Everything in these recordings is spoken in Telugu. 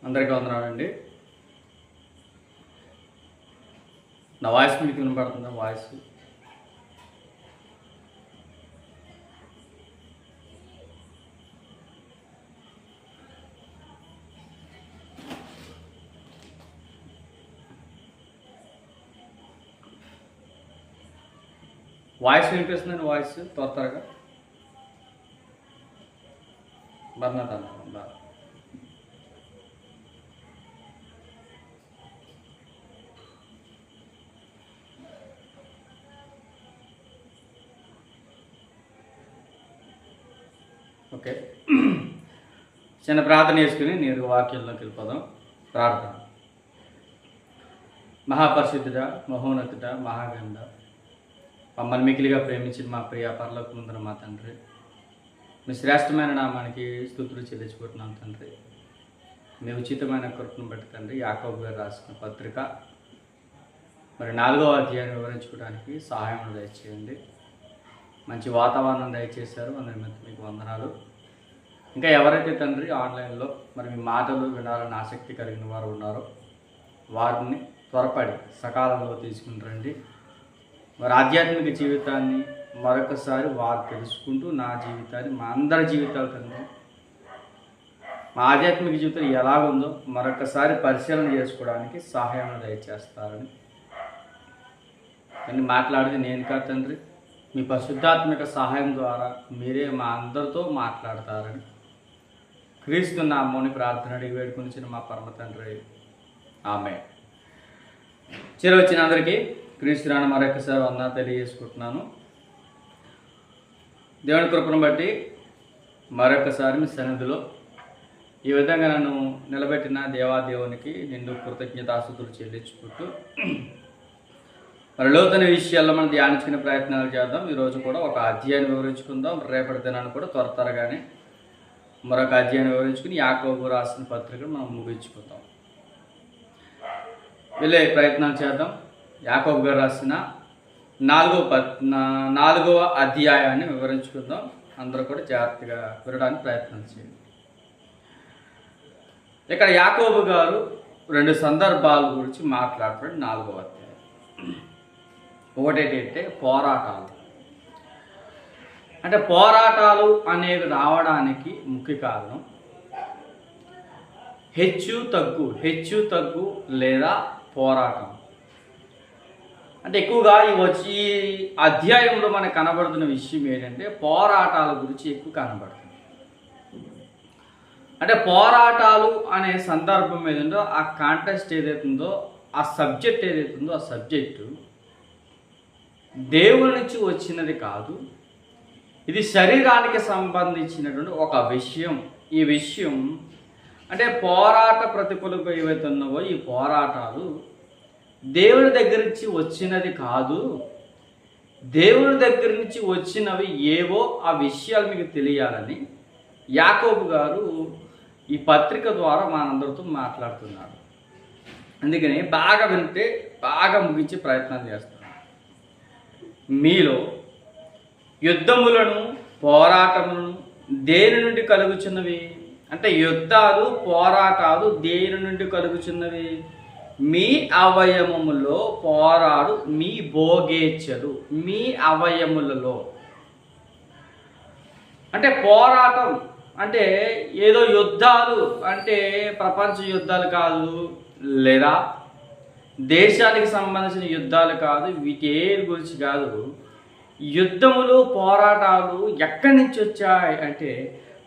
అందరికీ వందనాలండి. నా వాయిస్ మీకు వినపడుతుందా? వాయిస్ వినిపిస్తుందండి. వాయిస్ త్వరగా బర్ణత ఓకే. చిన్న ప్రార్థన చేసుకుని నేను వాక్యంలోకి వెళ్ళిపోదాం. ప్రార్థన. మహాపరిశుద్ధుడ, మహోన్నతుడ, మహాగంధ, మమ్మల్ని మికిలిగా ప్రేమించిన మా ప్రియ పరలోకమందున మా తండ్రి, మీ శ్రేష్టమైన నామానికి స్తుతులు చెల్లించుకుంటున్నాం తండ్రి. మీ ఉచితమైన కృపను బట్టి తండ్రి యాకోబు గారు రాసిన పత్రిక మరి 4వ అధ్యాయాన్ని వివరించుకోవడానికి సహాయం దయచేయండి. మంచి వాతావరణం దయచేశారు. అందరి మీద మీకు వందనాలు. ఇంకా ఎవరైతే తండ్రి ఆన్లైన్లో మరి మీ మాటలు వినాలని ఆసక్తి కలిగిన వారు ఉన్నారో వారిని త్వరపడి సకాలంలో తీసుకుని రండి. మరి ఆధ్యాత్మిక జీవితాన్ని మరొకసారి వారు తెలుసుకుంటూ నా జీవితాన్ని, మా అందరి జీవితాలు తండ్రి, మా ఆధ్యాత్మిక జీవితం ఎలాగుందో మరొకసారి పరిశీలన చేసుకోవడానికి సహాయం దయచేస్తారని కానీ మాట్లాడితే నేను కాదు తండ్రి, మీ పరిశుద్ధాత్మిక సహాయం ద్వారా మీరే మా అందరితో మాట్లాడతారని క్రీస్తు నామమున ప్రార్థన అడిగి వేడుకొని మా పరమ తండ్రి, ఆమేన్. వచ్చిన అందరికీ క్రీస్తు నామమున మరొకసారి వందనాలు తెలియజేసుకుంటున్నాను. దేవుని కృపను బట్టి మరొకసారి మీ సన్నిధిలో ఈ విధంగా నన్ను నిలబెట్టిన దేవాదేవునికి నిండు కృతజ్ఞతాస్తుతులు చెల్లించుకుంటూ మరి లోతైన విషయాల్లో మనం ధ్యానించుకునే ప్రయత్నాలు చేద్దాం. ఈరోజు కూడా ఒక అధ్యాయాన్ని వివరించుకుందాం. రేపటి దినాన్ని కూడా త్వరగానే మరొక అధ్యాయాన్ని వివరించుకుని యాకోబు రాసిన పత్రికను మనం ముగించుకుందాం. వెళ్ళే ప్రయత్నాలు చేద్దాం. యాకోబు గారు రాసిన 4వ అధ్యాయాన్ని వివరించుకుందాం. అందరూ కూడా జాగ్రత్తగా వినడానికి ప్రయత్నం చేయండి. ఇక్కడ యాకోబు గారు 2 సందర్భాల గురించి మాట్లాడుతాడు. 4వ అధ్యాయం. ఒకటేంటంటే పోరాటాలు. అంటే పోరాటాలు అనేవి రావడానికి ముఖ్య కారణం హెచ్చు తగ్గు లేదా పోరాటం. అంటే ఎక్కువగా ఈ అధ్యాయంలో మనకు కనబడుతున్న విషయం ఏంటంటే పోరాటాల గురించి ఎక్కువ కనబడుతుంది. అంటే పోరాటాలు అనే సందర్భం ఏదంటో ఆ కాంటెస్ట్ ఏదైతుందో ఆ సబ్జెక్ట్ ఏదైతుందో ఆ సబ్జెక్టు దేవుని నుంచి వచ్చినది కాదు. ఇది శరీరానికి సంబంధించినటువంటి ఒక విషయం. ఈ విషయం అంటే పోరాట ప్రతిఫలకు ఏవైతే ఉన్నావో ఈ పోరాటాలు దేవుని దగ్గర నుంచి వచ్చినది కాదు. దేవుని దగ్గర నుంచి వచ్చినవి ఏవో ఆ విషయాలు మీకు తెలియాలని యాకోబు గారు ఈ పత్రిక ద్వారా మనందరితో మాట్లాడుతున్నారు. అందుకని బాగా వింటే బాగా ముగించే ప్రయత్నం చేస్తున్నారు. మీలో యుద్ధములను పోరాటములను దేని నుండి కలుగుచున్నవి? అంటే యుద్ధాలు పోరాటాలు దేని నుండి కలుగుచున్నవి? మీ అవయవములో పోరాడు మీ భోగేచ్ఛలు. మీ అవయములలో అంటే పోరాటం అంటే ఏదో యుద్ధాలు అంటే ప్రపంచ యుద్ధాలు కాదు, లేదా దేశానికి సంబంధించిన యుద్ధాలు కాదు, వీటి గురించి కాదు. యుద్ధములు పోరాటాలు ఎక్కడి నుంచి వచ్చాయి అంటే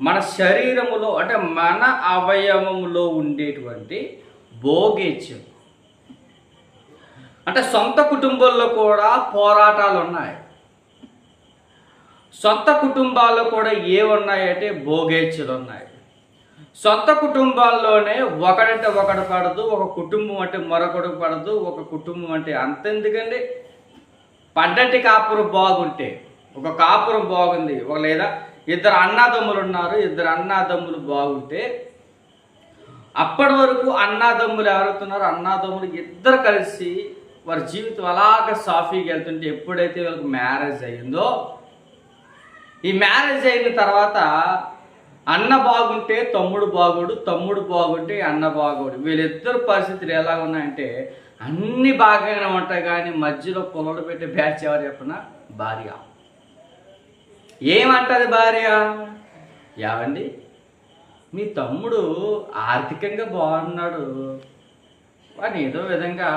మన శరీరములో అంటే మన అవయవములో ఉండేటువంటి భోగేచ్ఛలు. అంటే సొంత కుటుంబంలో కూడా పోరాటాలు ఉన్నాయి. సొంత కుటుంబాల్లో కూడా ఏమున్నాయంటే భోగేచ్ఛలు ఉన్నాయి. సొంత కుటుంబాల్లోనే ఒకడంటే ఒకడు పడదు, ఒక కుటుంబం అంటే మరొకడు పడదు, ఒక కుటుంబం అంటే అంతెందుకండి. పడ్డటి కాపురం బాగుంటే ఒక కాపురం బాగుంది, ఒక లేదా ఇద్దరు అన్నాదమ్ములు ఉన్నారు, ఇద్దరు అన్నాదమ్ములు బాగుంటే అప్పటి వరకు అన్నాదమ్ములు ఎవరవుతున్నారు? అన్నాదమ్ములు ఇద్దరు కలిసి వారి జీవితం అలాగ సాఫీగా వెళ్తుంటే ఎప్పుడైతే వాళ్ళకి మ్యారేజ్ అయ్యిందో, ఈ మ్యారేజ్ అయిన తర్వాత అన్న బాగుంటే తమ్ముడు బాగోడు, తమ్ముడు బాగుంటే అన్న బాగోడు. వీళ్ళిద్దరు పరిస్థితులు ఎలా ఉన్నాయంటే అన్ని బాగానే ఉంటాయి, కానీ మధ్యలో పొలలు పెట్టే బ్యాచ్ ఎవరు చెప్పిన? భార్య. ఏమంటది భార్య? ఏమండి మీ తమ్ముడు ఆర్థికంగా బాగున్నాడు, వాడిని ఏదో విధంగా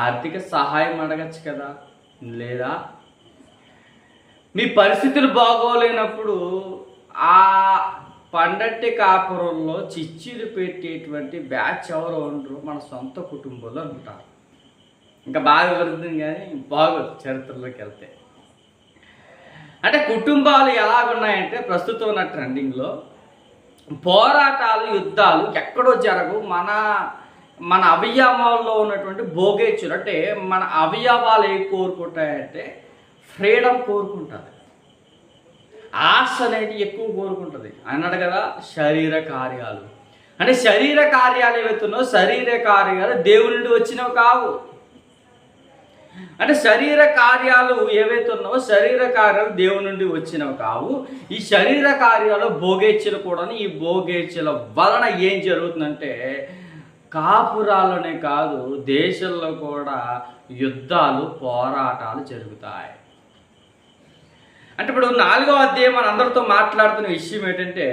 ఆర్థిక సహాయం అడగచ్చు కదా, లేదా మీ పరిస్థితులు బాగోలేనప్పుడు ఆ పండట్టి కాపురంలో చిచ్చులు పెట్టేటువంటి బ్యాచ్ ఎవరు ఉండరు? మన సొంత కుటుంబంలో ఉంటారు. ఇంకా బాగా వివరిస్తుంది కానీ బాగోదు చరిత్రలోకి వెళ్తే. అంటే కుటుంబాలు ఎలాగున్నాయంటే ప్రస్తుతం ఉన్న ట్రెండింగ్లో పోరాటాలు యుద్ధాలు ఎక్కడో జరగవు. మన అవయవాల్లో ఉన్నటువంటి భోగేచ్ఛలు అంటే మన అవయవాలు ఏం కోరుకుంటాయంటే ఫ్రీడమ్ కోరుకుంటుంది, ఆశ అనేది ఎక్కువ కోరుకుంటుంది. అన్నాడు కదా శరీర కార్యాలు. అంటే శరీర కార్యాలు ఏవైతున్నాయో శరీర కార్యాలు దేవుని నుండి వచ్చినవి కావు. అంటే శరీర కార్యాలు ఏవైతే ఉన్నావో శరీర కార్యాలు దేవుని నుండి వచ్చినవి కావు. ఈ శరీర కార్యాలు భోగేచ్ఛలు కూడా. ఈ భోగేచ్ఛల వలన ఏం జరుగుతుందంటే కాపురాల్లోనే కాదు దేశంలో కూడా యుద్ధాలు పోరాటాలు జరుగుతాయి. అంటే ఇప్పుడు 4వ అధ్యాయం మన అందరితో మాట్లాడుతున్న విషయం ఏంటంటే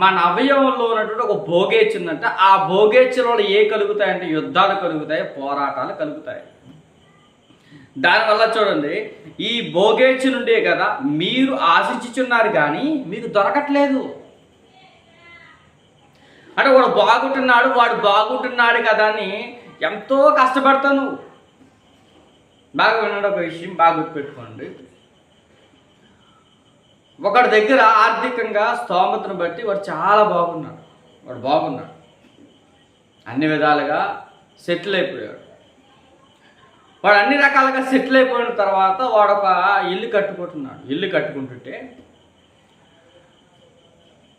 మన అవయవంలో ఉన్నటువంటి ఒక భోగేచ్ఛ ఉందంటే ఆ భోగేచ్ఛల వల్ల ఏ కలుగుతాయంటే యుద్ధాలు కలుగుతాయి, పోరాటాలు కలుగుతాయి. దానివల్ల చూడండి ఈ భోగేచ్ఛ నుండే కదా మీరు ఆశించుచున్నారు కానీ మీకు దొరకట్లేదు. అంటే వాడు బాగుంటున్నాడు కదా అని ఎంతో కష్టపడతాను. బాగా వినడం ఒక విషయం బాగా గుర్తుపెట్టుకోండి. ఒకడి దగ్గర ఆర్థికంగా స్తోమతను బట్టి వాడు చాలా బాగున్నాడు, అన్ని విధాలుగా సెటిల్ అయిపోయాడు. వాడు అన్ని రకాలుగా సెటిల్ అయిపోయిన తర్వాత వాడు ఒక ఇల్లు కట్టుకుంటుంటే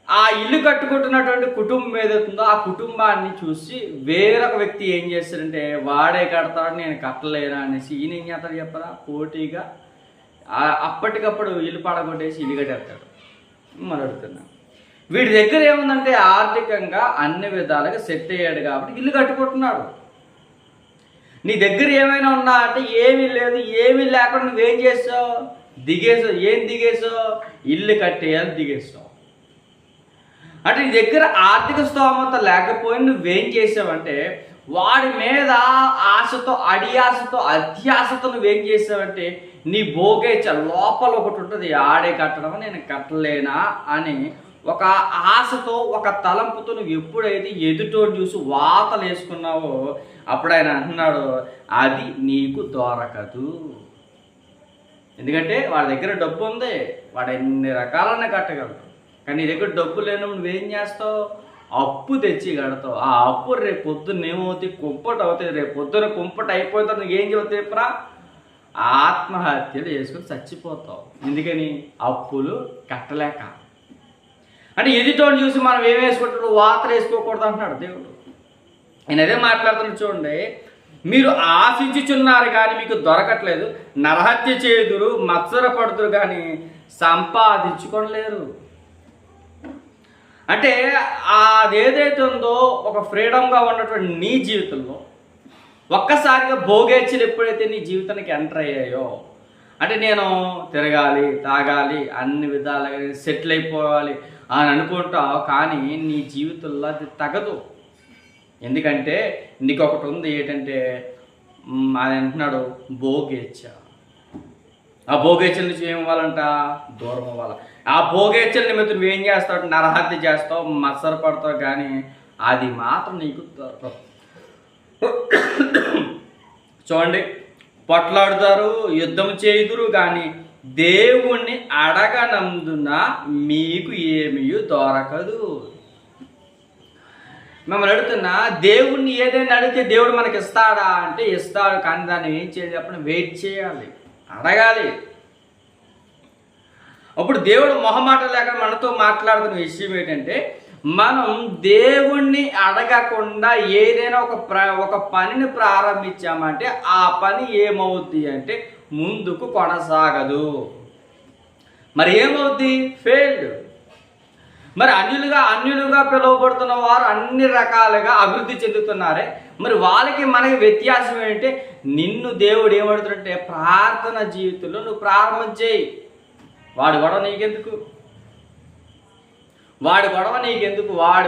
ఆ ఇల్లు కట్టుకుంటున్నటువంటి కుటుంబం ఏదైతుందో ఆ కుటుంబాన్ని చూసి వేరొక వ్యక్తి ఏం చేస్తాడంటే వాడే కడతాడు, నేను కట్టలేనా అనేసి ఈయన ఏం చేస్తాడు చెప్పరా? పోటీగా అప్పటికప్పుడు ఇల్లు పడగొట్టేసి ఇల్లు కట్టేస్తాడు. మరి అడుగుతున్నాను, వీడి దగ్గర ఏముందంటే ఆర్థికంగా అన్ని విధాలుగా సెట్ అయ్యాడు కాబట్టి ఇల్లు కట్టుకుంటున్నాడు. నీ దగ్గర ఏమైనా ఉన్నా అంటే ఏమీ లేదు, ఏమీ లేకుండా నువ్వేం చేసావు? దిగేసావు, ఇల్లు కట్టేయాలి దిగేసావు. అంటే నీ దగ్గర ఆర్థిక స్తోమత లేకపోయినా నువ్వేం చేసావంటే వాడి మీద ఆశతో, అడియాసతో, అత్యాశతో నువ్వేం చేసావంటే నీ భోగేచ్చ లోపల ఒకటి ఉంటుంది, ఆడే కట్టడం నేను కట్టలేనా అని ఒక ఆశతో, ఒక తలంపుతో నువ్వు ఎప్పుడైతే ఎదుటోడు చూసి వాతలు వేసుకున్నావో అప్పుడు ఆయన అంటున్నాడు, అది నీకు దొరకదు. ఎందుకంటే వాడి దగ్గర డబ్బు ఉంది, వాడు ఎన్ని రకాలన్నా కట్టగలడు. కానీ నీ దగ్గర డబ్బు లేనప్పుడు నువ్వేం చేస్తావు? అప్పు తెచ్చి కడతావు. ఆ అప్పు రేపు పొద్దున్న ఏమవుతుంది? కుంపట అవుతుంది. రేపు పొద్దున్న కుంపట అయిపోతే నువ్వు ఏం చెబుతావు? ఇప్పుడు ఆత్మహత్యలు చేసుకుని చచ్చిపోతావు. ఎందుకని? అప్పులు కట్టలేక. అంటే ఎదుటోని చూసి మనం ఏం వేసుకుంటాడు? వాతలు వేసుకోకూడదు అంటున్నాడు దేవుడు. నేను అదే మాట్లాడుతున్నాను చూడండి. మీరు ఆశించుచున్నారు కానీ మీకు దొరకట్లేదు, నరహత్య చేదురు, మత్సరపడుతురు కానీ సంపాదించుకోలేరు. అంటే అదేదైతే ఉందో ఒక ఫ్రీడమ్గా ఉన్నటువంటి నీ జీవితంలో ఒక్కసారిగా భోగేచ్చలు ఎప్పుడైతే నీ జీవితానికి ఎంటర్ అయ్యాయో, అంటే నేను తిరగాలి, తాగాలి, అన్ని విధాలుగా సెటిల్ అయిపోవాలి అని అనుకుంటావు, కానీ నీ జీవితంలో అది తగదు. ఎందుకంటే నీకు ఒకటి ఉంది, ఏంటంటే అది అంటున్నాడు భోగేచ్ఛ. ఆ భోగేచ్చల నుంచి ఏం ఇవ్వాలంట? దూరం అవ్వాలి. ఆ భోగేచ్చల నిమిత్తం నువ్వేం చేస్తావు? నరహత్య చేస్తావు, మత్సరపడతావు, కానీ అది మాత్రం నీకు దొరకదు. చూడండి, పొట్లాడుతారు, యుద్ధం చేయుదురు, కానీ దేవుణ్ణి అడగనందున మీకు ఏమీ దొరకదు. మిమ్మల్ని అడుగుతున్నా, దేవుణ్ణి ఏదైనా అడిగితే దేవుడు మనకి ఇస్తాడా అంటే ఇస్తాడు, కానీ దాన్ని ఏం చేయాలి చెప్పండి? వెయిట్ చేయాలి, అడగాలి. అప్పుడు దేవుడు మొహమాట లేక మనతో మాట్లాడుతున్న విషయం ఏంటంటే, మనం దేవుణ్ణి అడగకుండా ఏదైనా ఒక పనిని ప్రారంభించామంటే ఆ పని ఏమవుద్ది అంటే ముందుకు కొనసాగదు. మరి ఏమవుద్ది? ఫెయిల్డ్. మరి అన్యులుగా పిలువబడుతున్న వారు అన్ని రకాలుగా అభివృద్ధి చెందుతున్నారే, మరి వాళ్ళకి మనకి వ్యత్యాసం ఏంటంటే, నిన్ను దేవుడు ఏమడుతుంటే ప్రార్థన జీవితంలో నువ్వు ప్రారంభం చేయి. వాడి గొడవ నీకెందుకు? వాడి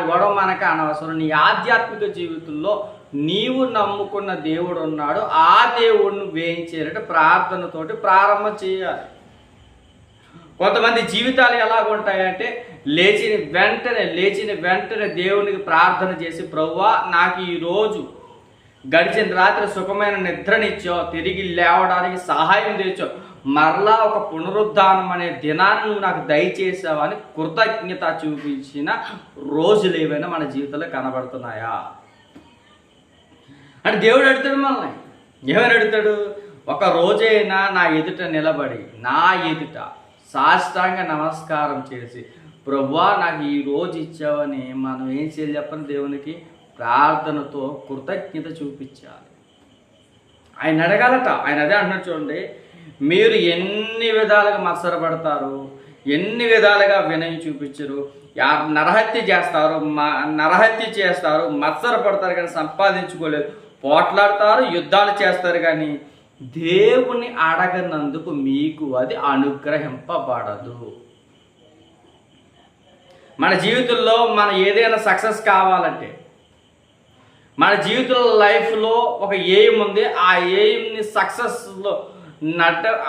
గొడవ మనకు అనవసరం. నీ ఆధ్యాత్మిక జీవితంలో నీవు నమ్ముకున్న దేవుడు ఉన్నాడు, ఆ దేవుడిని వేయించేయాలంటే ప్రార్థనతోటి ప్రారంభం చేయాలి. కొంతమంది జీవితాలు ఎలాగుంటాయంటే లేచిన వెంటనే దేవునికి ప్రార్థన చేసి, ప్రభువా నాకు ఈరోజు గడిచిన రాత్రి సుఖమైన నిద్రనిచ్చావు, తిరిగి లేవడానికి సహాయం తెచ్చావు, మరలా ఒక పునరుద్ధానం అనే దినాన్ని నువ్వు నాకు దయచేసావు అని కృతజ్ఞత చూపించిన రోజులు ఏవైనా మన జీవితంలో కనబడుతున్నాయా అంటే దేవుడు అడుగుతాడు మనల్ని. ఏమని అడుగుతాడు? ఒక రోజైనా నా ఎదుట నిలబడి, నా ఎదుట సాష్టాంగ నమస్కారం చేసి, ప్రభువా నాకు ఈ రోజు ఇచ్చావని మనం ఏం చేయాలి చెప్పని? దేవునికి ప్రార్థనతో కృతజ్ఞత చూపించాలి. ఆయన అడగాలట. ఆయన అదే అంటున్నాడు చూడండి, మీరు ఎన్ని విధాలుగా మత్సరపడతారు, ఎన్ని విధాలుగా వినయం చూపించరు, నరహత్య చేస్తారు, మత్సరపడతారు కానీ సంపాదించుకోలేరు, పోట్లాడతారు, యుద్ధాలు చేస్తారు, కానీ దేవుని అడగనందుకు మీకు అది అనుగ్రహింపబడదు. మన జీవితంలో మనం ఏదైనా సక్సెస్ కావాలంటే, మన జీవితంలో లైఫ్లో ఒక ఎయిమ్ ఉంది, ఆ ఎయిమ్ని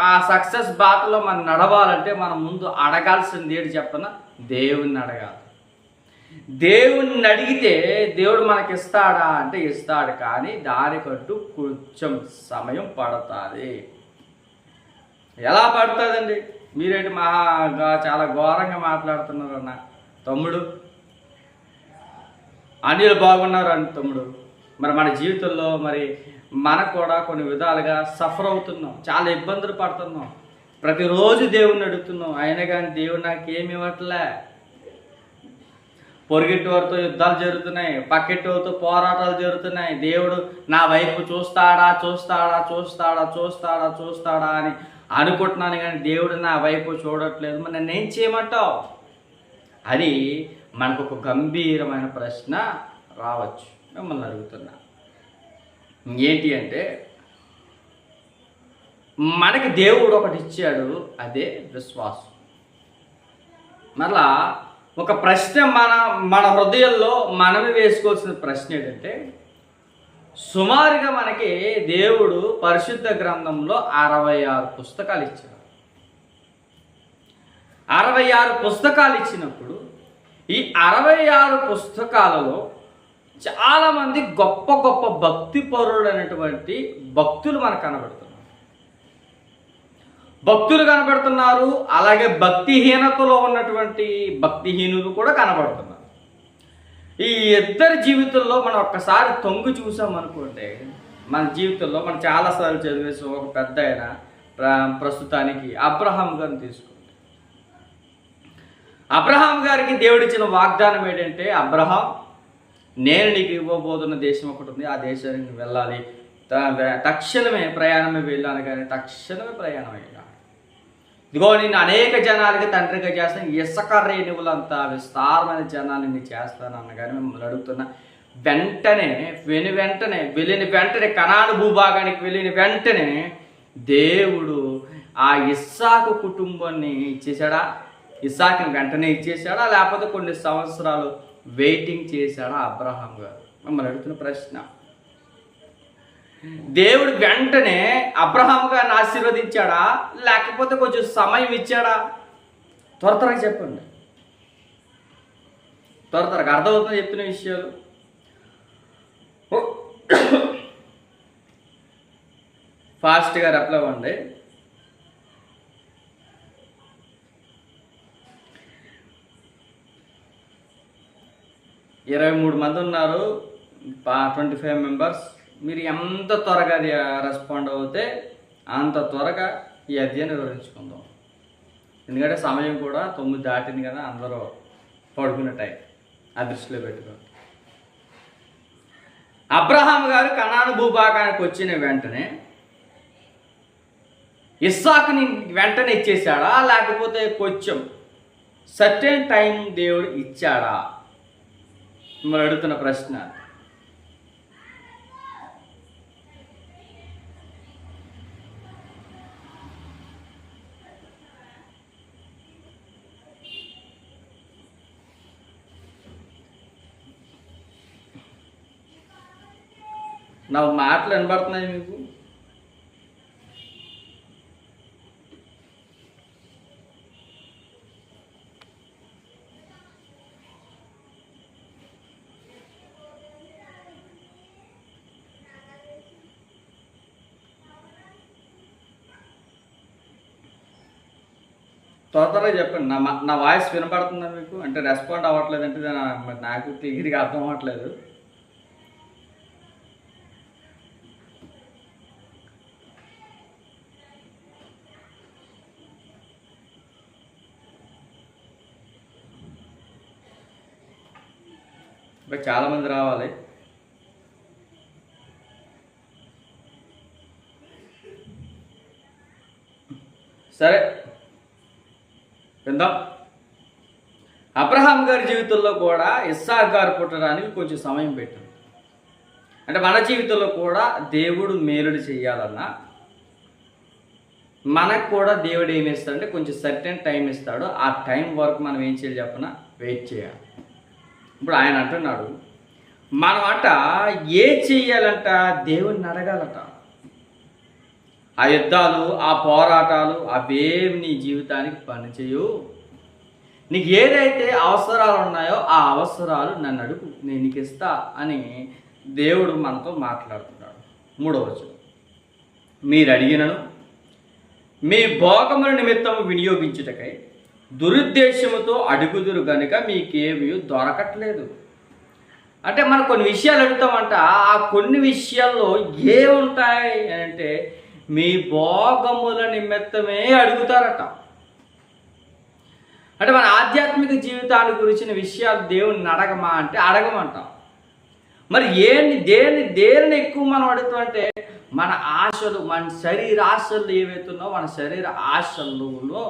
ఆ సక్సెస్ బాటలో మనం నడవాలంటే మనం ముందు అడగాల్సింది ఏంటి చెప్పనా? దేవుణ్ణి అడగాలి. దేవుణ్ణి అడిగితే దేవుడు మనకి ఇస్తాడా అంటే ఇస్తాడు, కానీ దానికంటూ కొంచెం సమయం పడుతుంది. ఎలా పడుతుందండి? మీరేంటి చాలా ఘోరంగా మాట్లాడుతున్నారు అన్న తమ్ముడు, అన్యులు బాగున్నారు అని తమ్ముడు. మరి మన జీవితంలో మరి మనకు కూడా కొన్ని విధాలుగా సఫర్ అవుతున్నాం, చాలా ఇబ్బందులు పడుతున్నాం, ప్రతిరోజు దేవుణ్ణి అడుగుతున్నాం, అయినా కానీ దేవుడు నాకేమి ఇవ్వట్లే. పొరుగిట్టి వారితో యుద్ధాలు జరుగుతున్నాయి, పక్కింటి వారితో పోరాటాలు జరుగుతున్నాయి. దేవుడు నా వైపు చూస్తాడా అని అనుకుంటున్నాను, కానీ దేవుడు నా వైపు చూడట్లేదు. మరి నన్ను ఏం చేయమంటావు? అది మనకు ఒక గంభీరమైన ప్రశ్న రావచ్చు. మిమ్మల్ని అడుగుతున్నా, ఏంటి అంటే మనకి దేవుడు ఒకటి ఇచ్చాడు, అదే విశ్వాసం. మరలా ఒక ప్రశ్న మన హృదయంలో మనమే వేసుకోవాల్సిన ప్రశ్న ఏంటంటే, సుమారుగా మనకి దేవుడు పరిశుద్ధ గ్రంథంలో 66 పుస్తకాలు ఇచ్చాడు. 66 పుస్తకాలు ఇచ్చినప్పుడు ఈ 66 పుస్తకాలలో చాలామంది గొప్ప గొప్ప భక్తి పరులైనటువంటి భక్తులు మనకు కనబడుతున్నారు. అలాగే భక్తిహీనతలో ఉన్నటువంటి భక్తిహీనులు కూడా కనబడుతున్నారు. ఈ ఇద్దరి జీవితంలో మనం ఒక్కసారి తొంగి చూసామనుకుంటే మన జీవితంలో మనం చాలాసార్లు చదివేసి ఒక పెద్ద ఆయన ప్రస్తుతానికి అబ్రహాం గారిని తీసుకుంటే, అబ్రహాం గారికి దేవుడిచ్చిన వాగ్దానం ఏంటంటే, అబ్రహాం, నేను నీకు ఇవ్వబోతున్న దేశం ఒకటి ఉంది, ఆ దేశానికి నువ్వు వెళ్ళాలి, తక్షణమే ప్రయాణమే వెళ్ళాను. కానీ తక్షణమే ప్రయాణం అయ్యాను. ఇదిగో నేను అనేక జనాలకి తండ్రిగా చేస్తాను, ఇసుక రేణువులంతా విస్తారమైన జనాలు నేను చేస్తాను అన్నగాని మిమ్మల్ని అడుగుతున్నా. వెళ్ళిన వెంటనే కనాను భూభాగానికి వెళ్ళిన వెంటనే దేవుడు ఆ ఇస్సాకు కుటుంబాన్ని ఇచ్చేసాడా? ఇస్సాకుని వెంటనే ఇచ్చేసాడా, లేకపోతే కొన్ని సంవత్సరాలు వెయిటింగ్ చేశాడా అబ్రహాం గారు? మిమ్మల్ని అడుగుతున్న ప్రశ్న. దేవుడు వెంటనే అబ్రహాం గారిని ఆశీర్వదించాడా, లేకపోతే కొంచెం సమయం ఇచ్చాడా? త్వరగా చెప్పండి, త్వరగా అర్థమవుతుంది చెప్తున్న విషయాలు. ఫాస్ట్గా రిప్లై అవ్వండి. ఇరవై 23 మంది ఉన్నారు, 25 మెంబర్స్. మీరు ఎంత త్వరగా రెస్పాండ్ అవుతే అంత త్వరగా ఈ అధ్యాయాన్ని వివరించుకుందాం. ఎందుకంటే సమయం కూడా 9 దాటింది కదా, అందరూ పడుకునే టైం ఆ దృష్టిలో పెట్టుకోండి. అబ్రహాం గారు కనాను భూభాగానికి వచ్చిన వెంటనే ఇస్సాకుని వెంటనే ఇచ్చేసాడా, లేకపోతే కొంచెం సర్టెన్ టైం దేవుడు ఇచ్చాడా? మిమ్మల్ని అడుగుతున్న ప్రశ్న. నా మాటలు వినబడుతున్నాయి మీకు? త్వరగా చెప్పండి. నా వాయిస్ వినపడుతుందా మీకు? అంటే రెస్పాండ్ అవ్వట్లేదు అంటే నాకు క్లియర్గా అర్థం అవ్వట్లేదు. ఇంకా చాలామంది రావాలి. సరే విందాం. అబ్రహాం గారి జీవితంలో కూడా ఇస్సాకు గారు పుట్టడానికి కొంచెం సమయం పెట్టాడు. అంటే మన జీవితంలో కూడా దేవుడు మేలుడు చేయాలన్నా మనకు కూడా దేవుడు ఏమి ఇస్తాడంటే కొంచెం సర్టెన్ టైం ఇస్తాడు. ఆ టైం వరకు మనం ఏం చేయాలి చెప్పనా? వెయిట్ చేయాలి. ఇప్పుడు ఆయన అంటున్నాడు, మనం అంట ఏం చెయ్యాలంట? దేవుణ్ణి అడగాలట. ఆ యుద్ధాలు, ఆ పోరాటాలు అవేమి నీ జీవితానికి పనిచేయు. నీకు ఏదైతే అవసరాలు ఉన్నాయో ఆ అవసరాలు నన్ను అడుగు, నేను నీకు ఇస్తా అని దేవుడు మనతో మాట్లాడుతున్నాడు. 3వ వచనం, మీరు అడిగినను మీ భోగముల నిమిత్తము వినియోగించుటకై దురుద్దేశముతో అడుగుదురు గనుక మీకేమీ దొరకట్లేదు. అంటే మనం కొన్ని విషయాలు అడుగుతామంట. ఆ కొన్ని విషయాల్లో ఏముంటాయి అంటే మీ భోగముల నిమిత్తమే అడుగుతారట. అంటే మన ఆధ్యాత్మిక జీవితాన్ని గురించిన విషయాలు దేవుణ్ణి అడగమా అంటే అడగమంటాం. మరి దేనిని ఎక్కువ మనం అడుగుతామంటే మన ఆశలు, మన శరీర ఆశలు ఏవైతున్నాయో మన శరీర ఆశల్లో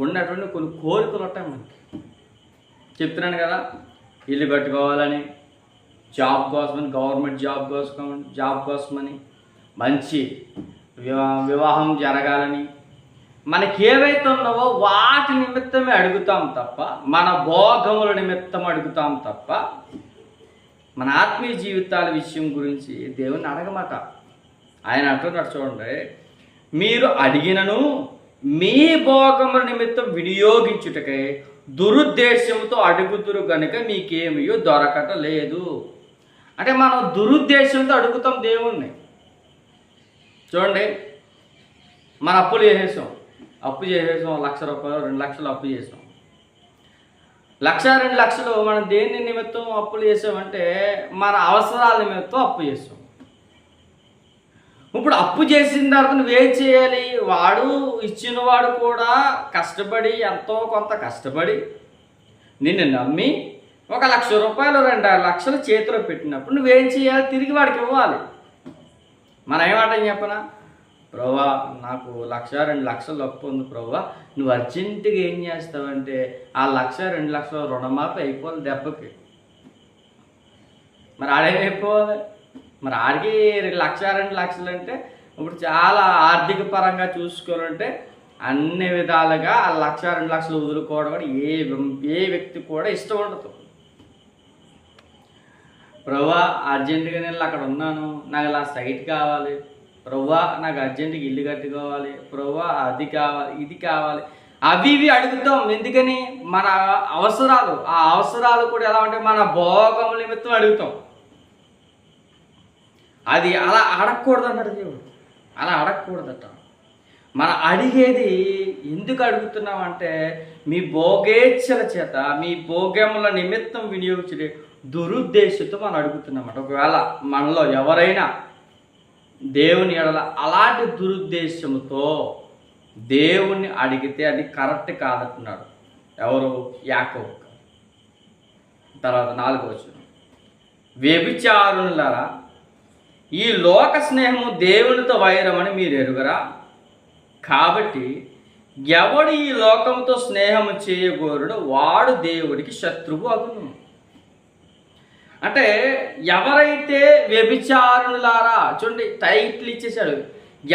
ఉన్నటువంటి కొన్ని కోరికలు ఉంటాయి మనకి. చెప్తున్నాను కదా, ఇల్లు కట్టుకోవాలని, జాబ్ కోసమని, గవర్నమెంట్ జాబ్ కోసమని, మంచి వివాహం జరగాలని, మనకి ఏవైతే ఉన్నావో వాటి నిమిత్తమే అడుగుతాం తప్ప, మన భోగముల నిమిత్తం అడుగుతాం తప్ప మన ఆత్మీయ జీవితాల విషయం గురించి దేవుని అడగమాట. ఆయన అంటున్నాడు చూడండి, మీరు అడిగినను మీ భోగముల నిమిత్తం వినియోగించుటకై దురుద్దేశంతో అడుగుతురు కనుక మీకేమయో దొరకట లేదు. అంటే మనం దురుద్దేశంతో అడుగుతాం దేవుణ్ణి. చూడండి, మన అప్పు చేసేసాం, 1,00,000 రూపాయలు 2 లక్షలు అప్పు చేసాం. 1,00,000 2 లక్షలు మనం దేని నిమిత్తం అప్పులు చేసామంటే మన అవసరాల నిమిత్తం అప్పు చేసాం. ఇప్పుడు అప్పు చేసిన తర్వాత నువ్వేం చేయాలి? వాడు ఇచ్చినవాడు కూడా కష్టపడి ఎంతో కొంత కష్టపడి నిన్ను నమ్మి 1,00,000 రూపాయలు 2 లక్షలు చేతిలో పెట్టినప్పుడు నువ్వేం చేయాలి? తిరిగి వాడికి ఇవ్వాలి. మనం ఏమంటాం చెప్పనా, ప్రభువా నాకు 1,00,000 2 లక్షలు అప్పు ఉంది ప్రభువా, నువ్వు అర్జెంటుగా ఏం చేస్తావంటే ఆ 1,00,000 2 లక్షలు రుణమాఫీ అయిపోవాలి దెబ్బకి. మరి ఆడేమైపోవాలి? మరి ఆడికి 1,00,000 2 లక్షలు అంటే ఇప్పుడు చాలా ఆర్థిక పరంగా చూసుకోవాలంటే అన్ని విధాలుగా ఆ 1,00,000 2 లక్షలు వదులుకోవడం కూడా ఏ వ్యక్తి కూడా ఇష్టం ఉండదు. ప్రభువా అర్జెంటుగా నేను అక్కడ ఉన్నాను, నాకు ఇలా సైట్ కావాలి, ప్రభువా నాకు అర్జెంటుగా ఇల్లు కట్టుకోవాలి, ప్రభువా అది కావాలి ఇది కావాలి, అవి ఇవి అడుగుతాం. ఎందుకని? మన అవసరాలు, ఆ అవసరాలు కూడా ఎలా ఉంటాయి, మన భోగం నిమిత్తం అడుగుతాం. అది అలా అడగకూడదు అన్నాడు దేవుడు. అలా అడగకూడదట. మనం అడిగేది ఎందుకు అడుగుతున్నామంటే మీ భోగేచ్ఛల చేత, మీ భోగముల నిమిత్తం వినియోగించే దురుద్దేశంతో మనం అడుగుతున్నామట. ఒకవేళ మనలో ఎవరైనా దేవుని ఎడల అలాంటి దురుద్దేశంతో దేవుణ్ణి అడిగితే అది కరెక్ట్ కాదంటున్నాడు. ఎవరు? యాకోబు. తర్వాత 4వ వచనం, వ్యభిచారులారా ఈ లోక స్నేహము దేవునితో వైరమని మీరు ఎరుగరా? కాబట్టి ఎవడు ఈ లోకంతో స్నేహము చేయగోరుడో వాడు దేవుడికి శత్రువు అగును. అంటే ఎవరైతే వ్యభిచారులారా, చూడండి టైటిల్ ఇచ్చేసాడు,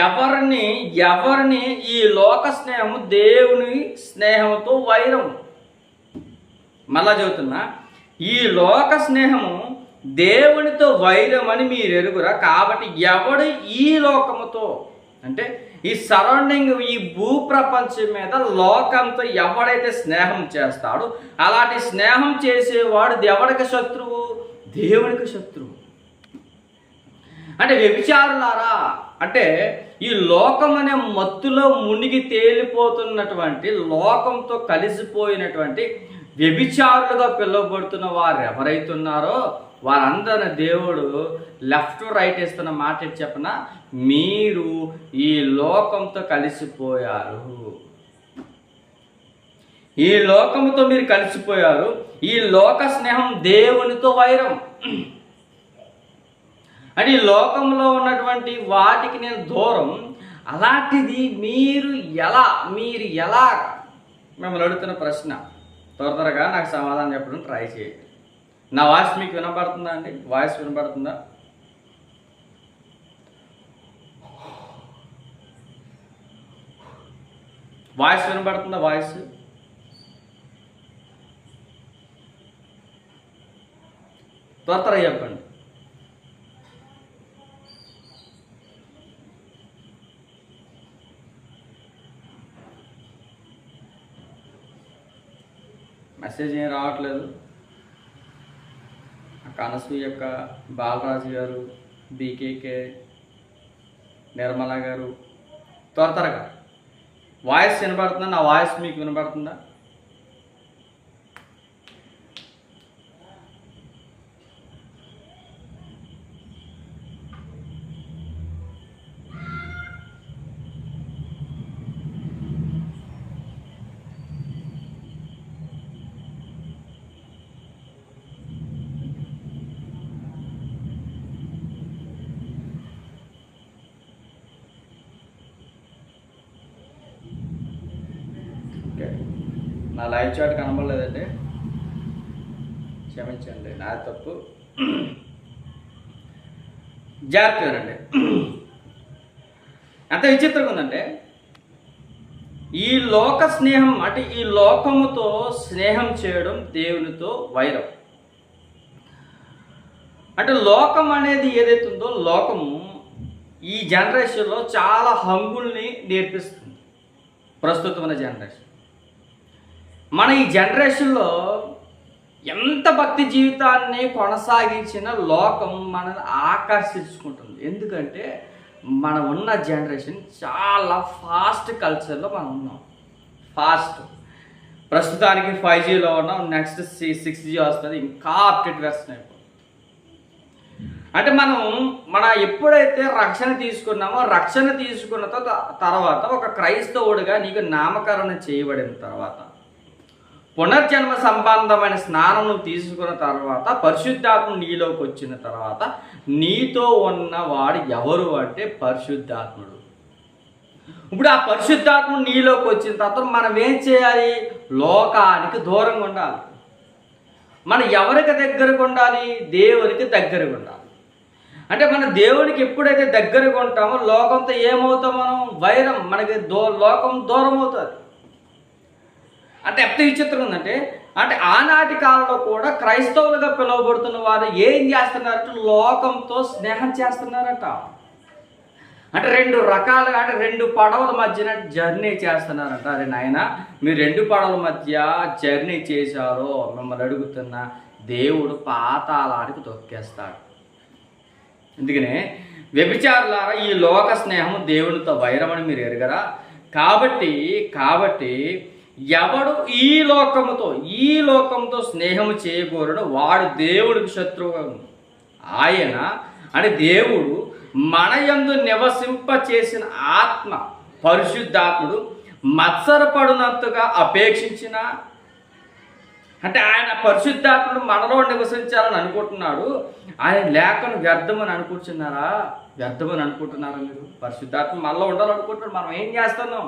ఎవరిని ఈ లోక స్నేహము దేవుని స్నేహంతో వైరం. మళ్ళా చెబుతున్నా, ఈ లోక స్నేహము దేవునితో వైరం అని మీరు ఎరుగురా. కాబట్టి ఎవడు ఈ లోకముతో, అంటే ఈ సరౌండింగ్, ఈ భూప్రపంచం మీద లోకంతో ఎవడైతే స్నేహం చేస్తాడో అలాంటి స్నేహం చేసేవాడు ఎవడికి శత్రువు? దేవునికి శత్రువు. అంటే వ్యభిచారులారా అంటే ఈ లోకం అనే మత్తులో మునిగి తేలిపోతున్నటువంటి, లోకంతో కలిసిపోయినటువంటి వ్యభిచారులుగా పిలువబడుతున్న వారు ఎవరైతే ఉన్నారో వారందరిని దేవుడు లెఫ్ట్ రైట్ ఇస్తున్న మాట చెప్పన, మీరు ఈ లోకంతో కలిసిపోయారు. ఈ లోకంతో మీరు కలిసిపోయారు. ఈ లోక స్నేహం దేవునితో వైరం. అంటే ఈ లోకంలో ఉన్నటువంటి వాటికి నేను దూరం. అలాంటిది మీరు ఎలా మిమ్మల్ని అడుగుతున్న ప్రశ్న త్వరగా నాకు సమాధానం చెప్పడం ట్రై చేయండి. నా వాయిస్ మీకు వినపడుతుందా అండి? వాయిస్ వినపడుతుందా? వాయిస్ వినపడుతుందా? వాయిస్ త్వరగా చెప్పండి. మెసేజ్ ఏం రావట్లేదు. కనసూయ యొక్క బాలరాజు గారు, బీకేకే, నిర్మల గారు త్వరగా వాయిస్ వినపడుతుందా? నా వాయిస్ మీకు వినపడుతుందా? నా లైవ్ చాట్ కనబడలేదండి, క్షమించండి, నా తప్పు. జాగ్రత్తగానండి. ఎంత విచిత్రంగా ఉందంటే ఈ లోక స్నేహం, అంటే ఈ లోకముతో స్నేహం చేయడం దేవునితో వైరం. అంటే లోకం అనేది ఏదైతే ఉందో లోకము ఈ జనరేషన్లో చాలా హంగుల్ని నేర్పిస్తుంది. ప్రస్తుతమైన జనరేషన్ మన ఈ జనరేషన్లో ఎంత భక్తి జీవితాన్ని కొనసాగించిన లోకం మనల్ని ఆకర్షించుకుంటుంది. ఎందుకంటే మనం ఉన్న జనరేషన్ చాలా ఫాస్ట్ కల్చర్లో మనం ఉన్నాం. ఫాస్ట్ ప్రస్తుతానికి 5Gలో ఉన్నాం, నెక్స్ట్ 6G వస్తుంది, ఇంకా అప్డేట్ వెర్షన్ అయిపోతుంది. అంటే మన ఎప్పుడైతే రక్షణ తీసుకున్నామో రక్షణ తీసుకున్న తర్వాత ఒక క్రైస్తవుడిగా నీకు నామకరణం చేయబడిన తర్వాత పునర్జన్మ సంబంధమైన స్నానం తీసుకున్న తర్వాత పరిశుద్ధాత్మ నీలోకి వచ్చిన తర్వాత నీతో ఉన్నవాడు ఎవరు అంటే పరిశుద్ధాత్ముడు. ఇప్పుడు ఆ పరిశుద్ధాత్మ నీలోకి వచ్చిన తర్వాత మనం ఏం చేయాలి? లోకానికి దూరంగా ఉండాలి. మనం ఎవరికి దగ్గరగా ఉండాలి? దేవునికి దగ్గరగా ఉండాలి. అంటే మన దేవునికి ఎప్పుడైతే దగ్గరగా ఉంటామో లోకంతో ఏమవుతాం? మనం వైరం, మనకి లోకం దూరం అవుతుంది. అంటే ఎంత విచిత్రం ఉందంటే, అంటే ఆనాటి కాలంలో కూడా క్రైస్తవులుగా పిలువబడుతున్న వారు ఏం చేస్తున్నారంటే లోకంతో స్నేహం చేస్తున్నారట. అంటే 2 రకాలుగా, అంటే 2 పడవల మధ్యన జర్నీ చేస్తున్నారంట. అరే నాయన, మీరు 2 పడవల మధ్య జర్నీ చేశారో మిమ్మల్ని అడుగుతున్నా, దేవుడు పాతాళానికి తొక్కేస్తాడు. అందుకనే వ్యభిచారులారా, ఈ లోక స్నేహము దేవునితో వైరమని మీరు ఎరగరా? కాబట్టి ఎవడు ఈ లోకంతో స్నేహము చేయకూడదు వాడు దేవుడికి శత్రువుగా ఉంది. ఆయన అంటే దేవుడు మన యందు నివసింప చేసిన ఆత్మ పరిశుద్ధాత్ముడు మత్సరపడినంతగా అపేక్షించిన, అంటే ఆయన పరిశుద్ధాత్ముడు మనలో నివసించాలని అనుకుంటున్నాడు. ఆయన లేఖను వ్యర్థమని అనుకుంటున్నారా మీరు? పరిశుద్ధాత్మ మనలో ఉండాలనుకుంటున్నాడు. మనం ఏం చేస్తున్నాం?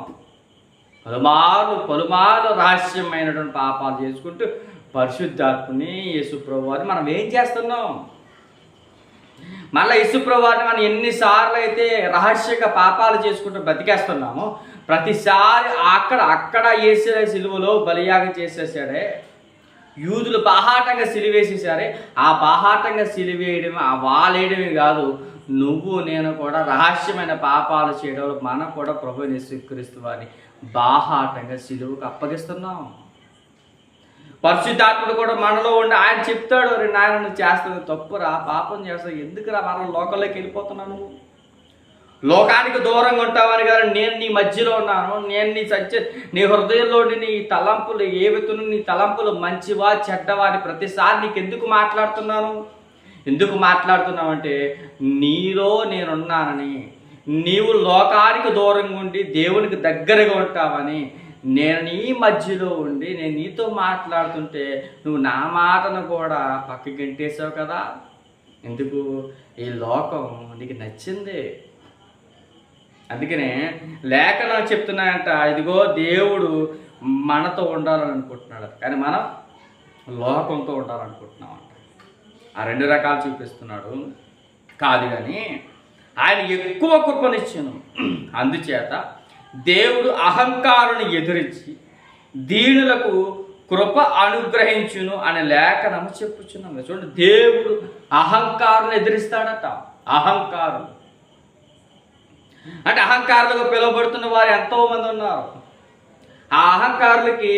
పలుమార్లు రహస్యమైనటువంటి పాపాలు చేసుకుంటూ పరిశుద్ధాత్మని యేసుప్రభువారిని మనం ఏం చేస్తున్నాం? మళ్ళీ యేసుప్రభువారిని మనం ఎన్నిసార్లు అయితే రహస్యంగా పాపాలు చేసుకుంటూ బతికేస్తున్నామో ప్రతిసారి అక్కడ యేసు సిలువలో బలియాగం చేసేసాడే, యూదులు బాహాటంగా సిలివేసేసారే, ఆ బాహాటంగా సిలివేయడమే, ఆ వాలేయడమే కాదు, నువ్వు నేను కూడా రహస్యమైన పాపాలు చేయడం మనం కూడా ప్రభువుని యేసుక్రీస్తు వారిని బాహాటంగా సిలువకు అప్పగిస్తున్నాం. పరిశుద్ధాత్ముడు కూడా మనలో ఉండి ఆయన చెప్తాడు, రే నాయన నువ్వు చేస్తుంది తప్పురా, పాపం చేస్తావు, ఎందుకురా మనం లోకంలోకి వెళ్ళిపోతున్నావు? నువ్వు లోకానికి దూరంగా ఉంటావని కదా నేను నీ మధ్యలో ఉన్నాను. నేను నీ హృదయంలో నీ తలంపులు ఏవైతున్నా, నీ తలంపులు మంచివా చెడ్డవా అని ప్రతిసారి నీకు ఎందుకు మాట్లాడుతున్నావు అంటే నీలో నేనున్నానని, నీవు లోకానికి దూరంగా ఉండి దేవునికి దగ్గరగా ఉంటావని, నేను నీ మధ్యలో ఉండి నేను నీతో మాట్లాడుతుంటే నువ్వు నా మాటను కూడా పక్కకి గంటేసావు కదా. ఎందుకు? ఈ లోకం నీకు నచ్చింది. అందుకనే లేఖనం చెప్తున్నాయంట, ఇదిగో దేవుడు మనతో ఉండాలని అనుకుంటున్నాడు, కానీ మనం లోకంతో ఉండాలనుకుంటున్నాం అంట. ఆ 2 రకాలు చూపిస్తున్నాడు కాదు, కానీ ఆయన ఎక్కువ కృపనిచ్చాను. అందుచేత దేవుడు అహంకారుని ఎదిరించి దీనులకు కృప అనుగ్రహించును అనే లేఖనము చెప్పుచున్నాం. చూడండి, దేవుడు అహంకారుని ఎదిరిస్తాడట. అహంకారులు అంటే అహంకారులుగా పిలువబడుతున్న వారు ఎంతోమంది ఉన్నారు. ఆ అహంకారులకి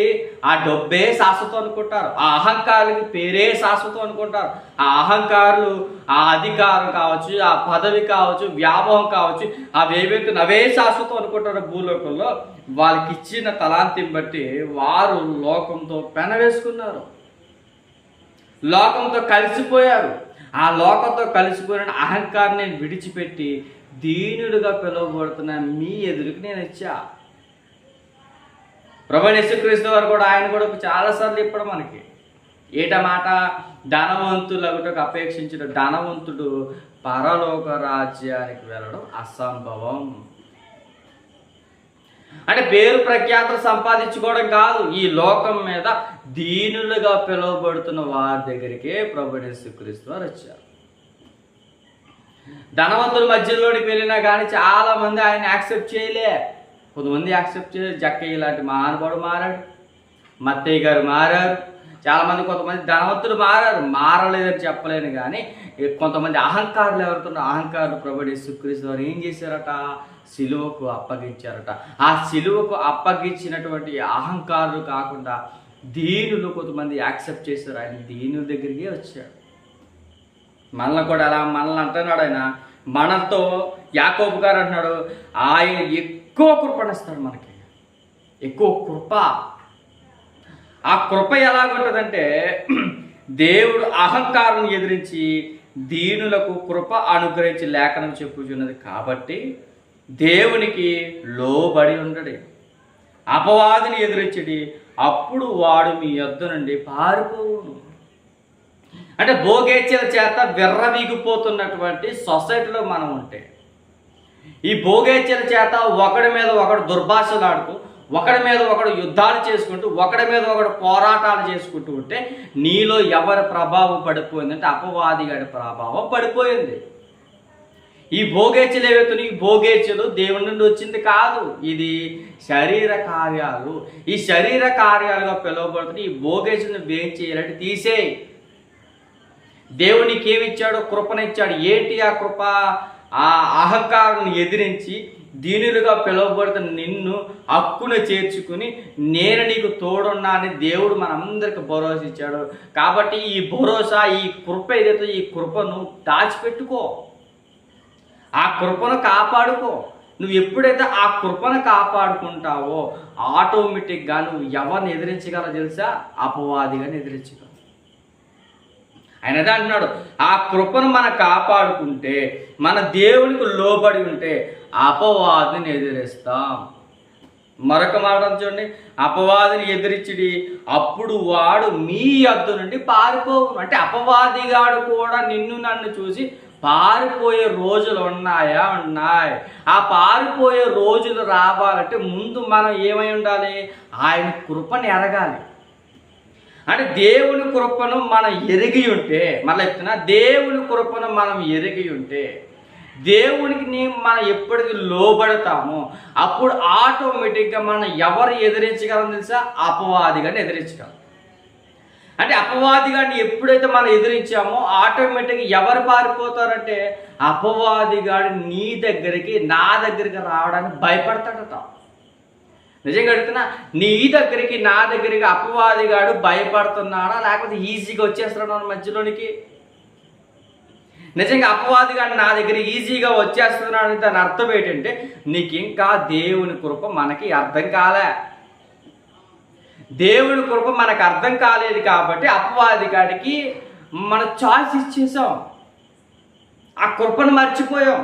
ఆ డబ్బే శాశ్వతం అనుకుంటారు, ఆ అహంకారులకి పేరే శాశ్వతం అనుకుంటారు. ఆ అహంకారులు ఆ అధికారం కావచ్చు, ఆ పదవి కావచ్చు, వ్యామోహం కావచ్చు, అవేవైతే అవే శాశ్వతం అనుకుంటారు. భూలోకంలో వాళ్ళకి ఇచ్చిన తలాంతిని బట్టి వారు లోకంతో పెనవేసుకున్నారు, లోకంతో కలిసిపోయారు. ఆ లోకంతో కలిసిపోయిన అహంకారాన్ని విడిచిపెట్టి దీనుడుగా పిలువబడుతున్న మీ ఎదురుకి నేను ఇచ్చా. ప్రభువైన యేసుక్రీస్తు వారు కూడా ఆయన కూడా చాలాసార్లు ఇప్పుడు మనకి మాట, ధనవంతులకు అపేక్షించిన ధనవంతుడు పరలోక రాజ్యానికి వెళ్ళడం అసంభవం. అంటే పేరు ప్రఖ్యాతులు సంపాదించుకోవడం కాదు, ఈ లోకం మీద దీనులుగా పిలువబడుతున్న వారి దగ్గరికే ప్రభువైన యేసుక్రీస్తు వారు వచ్చారు. ధనవంతుల మధ్యలోనికి వెళ్ళినా కానీ చాలామంది ఆయన యాక్సెప్ట్ చేయలే. కొంతమంది యాక్సెప్ట్ చేసి జక్కయ్య లాంటి మహానుభావుడు మారాడు, మత్తయ్య గారు మారారు, చాలామంది కొంతమంది ధనవంతులు మారలేదని చెప్పలేను, కానీ కొంతమంది అహంకారులు ఎవరుతున్న అహంకారులు ప్రభువు యేసుక్రీస్తు వారు ఏం చేశారట, సిలువకు అప్పగించారట. ఆ సిలువకు అప్పగించినటువంటి అహంకారులు కాకుండా దీనులు కొంతమంది యాక్సెప్ట్ చేశారు. ఆయన దీనుల దగ్గరికి వచ్చాడు. మనల్ని కూడా అలా మనల్ని అంటున్నాడు. ఆయన మనతో యాకోబు గారు అంటున్నాడు, ఆయన ఎక్కువ కృపణిస్తాడు, మనకి ఎక్కువ కృప. ఆ కృప ఎలాగుంటుందంటే దేవుడు అహంకారం ఎదిరించి దీనులకు కృప అనుగ్రహించి లేఖనం చెప్పుచున్నది. కాబట్టి దేవునికి లోబడి ఉండడు, అపవాదిని ఎదిరించడి, అప్పుడు వాడు మీ యొద్ద నుండి పారిపోవును. అంటే భోగేచ్ఛల చేత విర్రవీగిపోతున్నటువంటి సొసైటీలో మనం ఉంటే, ఈ భోగేచ్ఛల చేత ఒకడి మీద ఒకడు దుర్భాషలాడుతూ, ఒకడి మీద ఒకడు యుద్ధాలు చేసుకుంటూ, ఒకడి మీద ఒకడు పోరాటాలు చేసుకుంటూ ఉంటే నీలో ఎవరి ప్రభావం పడిపోయిందంటే అపవాది గారి ప్రభావం పడిపోయింది. ఈ భోగేచ్ఛలు ఏవైతే ఈ భోగేచ్ఛలు దేవుని నుండి వచ్చింది కాదు, ఇది శరీర కార్యాలు. ఈ శరీర కార్యాలుగా పిలువబడుతుంది. ఈ భోగేచ్ఛలను ఏం చేయాలంటే తీసేయి. దేవునికి ఏమిచ్చాడో కృపనిచ్చాడు. ఏంటి ఆ కృప? ఆ అహంకారం ఎదిరించి దీనులుగా పిలువబడుతున్న నిన్ను హక్కున చేర్చుకుని నేను నీకు తోడున్నా అని దేవుడు మనందరికి భరోసా ఇచ్చాడు. కాబట్టి ఈ భరోసా, ఈ కృప ఏదైతే ఈ కృపను దాచిపెట్టుకో, ఆ కృపను కాపాడుకో. నువ్వు ఎప్పుడైతే ఆ కృపను కాపాడుకుంటావో ఆటోమేటిక్గా నువ్వు ఎవరిని ఎదిరించగలవు తెలుసా? అపవాదిగాని ఎదిరించగలవు. ఆయన అదే అంటున్నాడు, ఆ కృపను మనం కాపాడుకుంటే, మన దేవునికి లోబడి ఉంటే అపవాదిని ఎదిరిస్తాం. మరొక మాట చూడండి, అపవాదిని ఎదిరించిడి, అప్పుడు వాడు మీ యొద్ద నుండి పారిపోవును. అంటే అపవాదిగాడు కూడా నిన్ను నన్ను చూసి పారిపోయే రోజులు ఉన్నాయి. ఆ పారిపోయే రోజులు రావాలంటే ముందు మనం ఏమై ఉండాలి? ఆయన కృపను ఎరగాలి. అంటే దేవుని కృపను మనం ఎరిగి ఉంటే, మళ్ళీ చెప్తున్నా, దేవుని కృపను మనం ఎరిగి ఉంటే, దేవునికి మనం ఎప్పటికీ లోబడతామో అప్పుడు ఆటోమేటిక్గా మనం ఎవరు ఎదిరించగలం తెలుసా? అపవాదిగాని ఎదిరించగలం. అంటే అపవాదిగాన్ని ఎప్పుడైతే మనం ఎదిరించామో ఆటోమేటిక్గా ఎవరు పారిపోతారంటే అపవాదిగాడు నీ దగ్గరికి, నా దగ్గరికి రావడానికి భయపడతాడట. నిజంగా అడుగుతున్నా, నీ దగ్గరికి, నా దగ్గరికి అపవాదిగాడు భయపడుతున్నాడా, లేకపోతే ఈజీగా వచ్చేస్తున్నాడు మధ్యలోనికి? నిజంగా అపవాదిగాడు నా దగ్గర ఈజీగా వచ్చేస్తున్నాడు అని దాని అర్థం ఏంటంటే నీకు ఇంకా దేవుని కృప మనకి అర్థం కాలే. దేవుని కృప మనకు అర్థం కాలేదు కాబట్టి అపవాదిగాడికి మన చాయిస్ ఇచ్చేసాం, ఆ కృపను మర్చిపోయాం.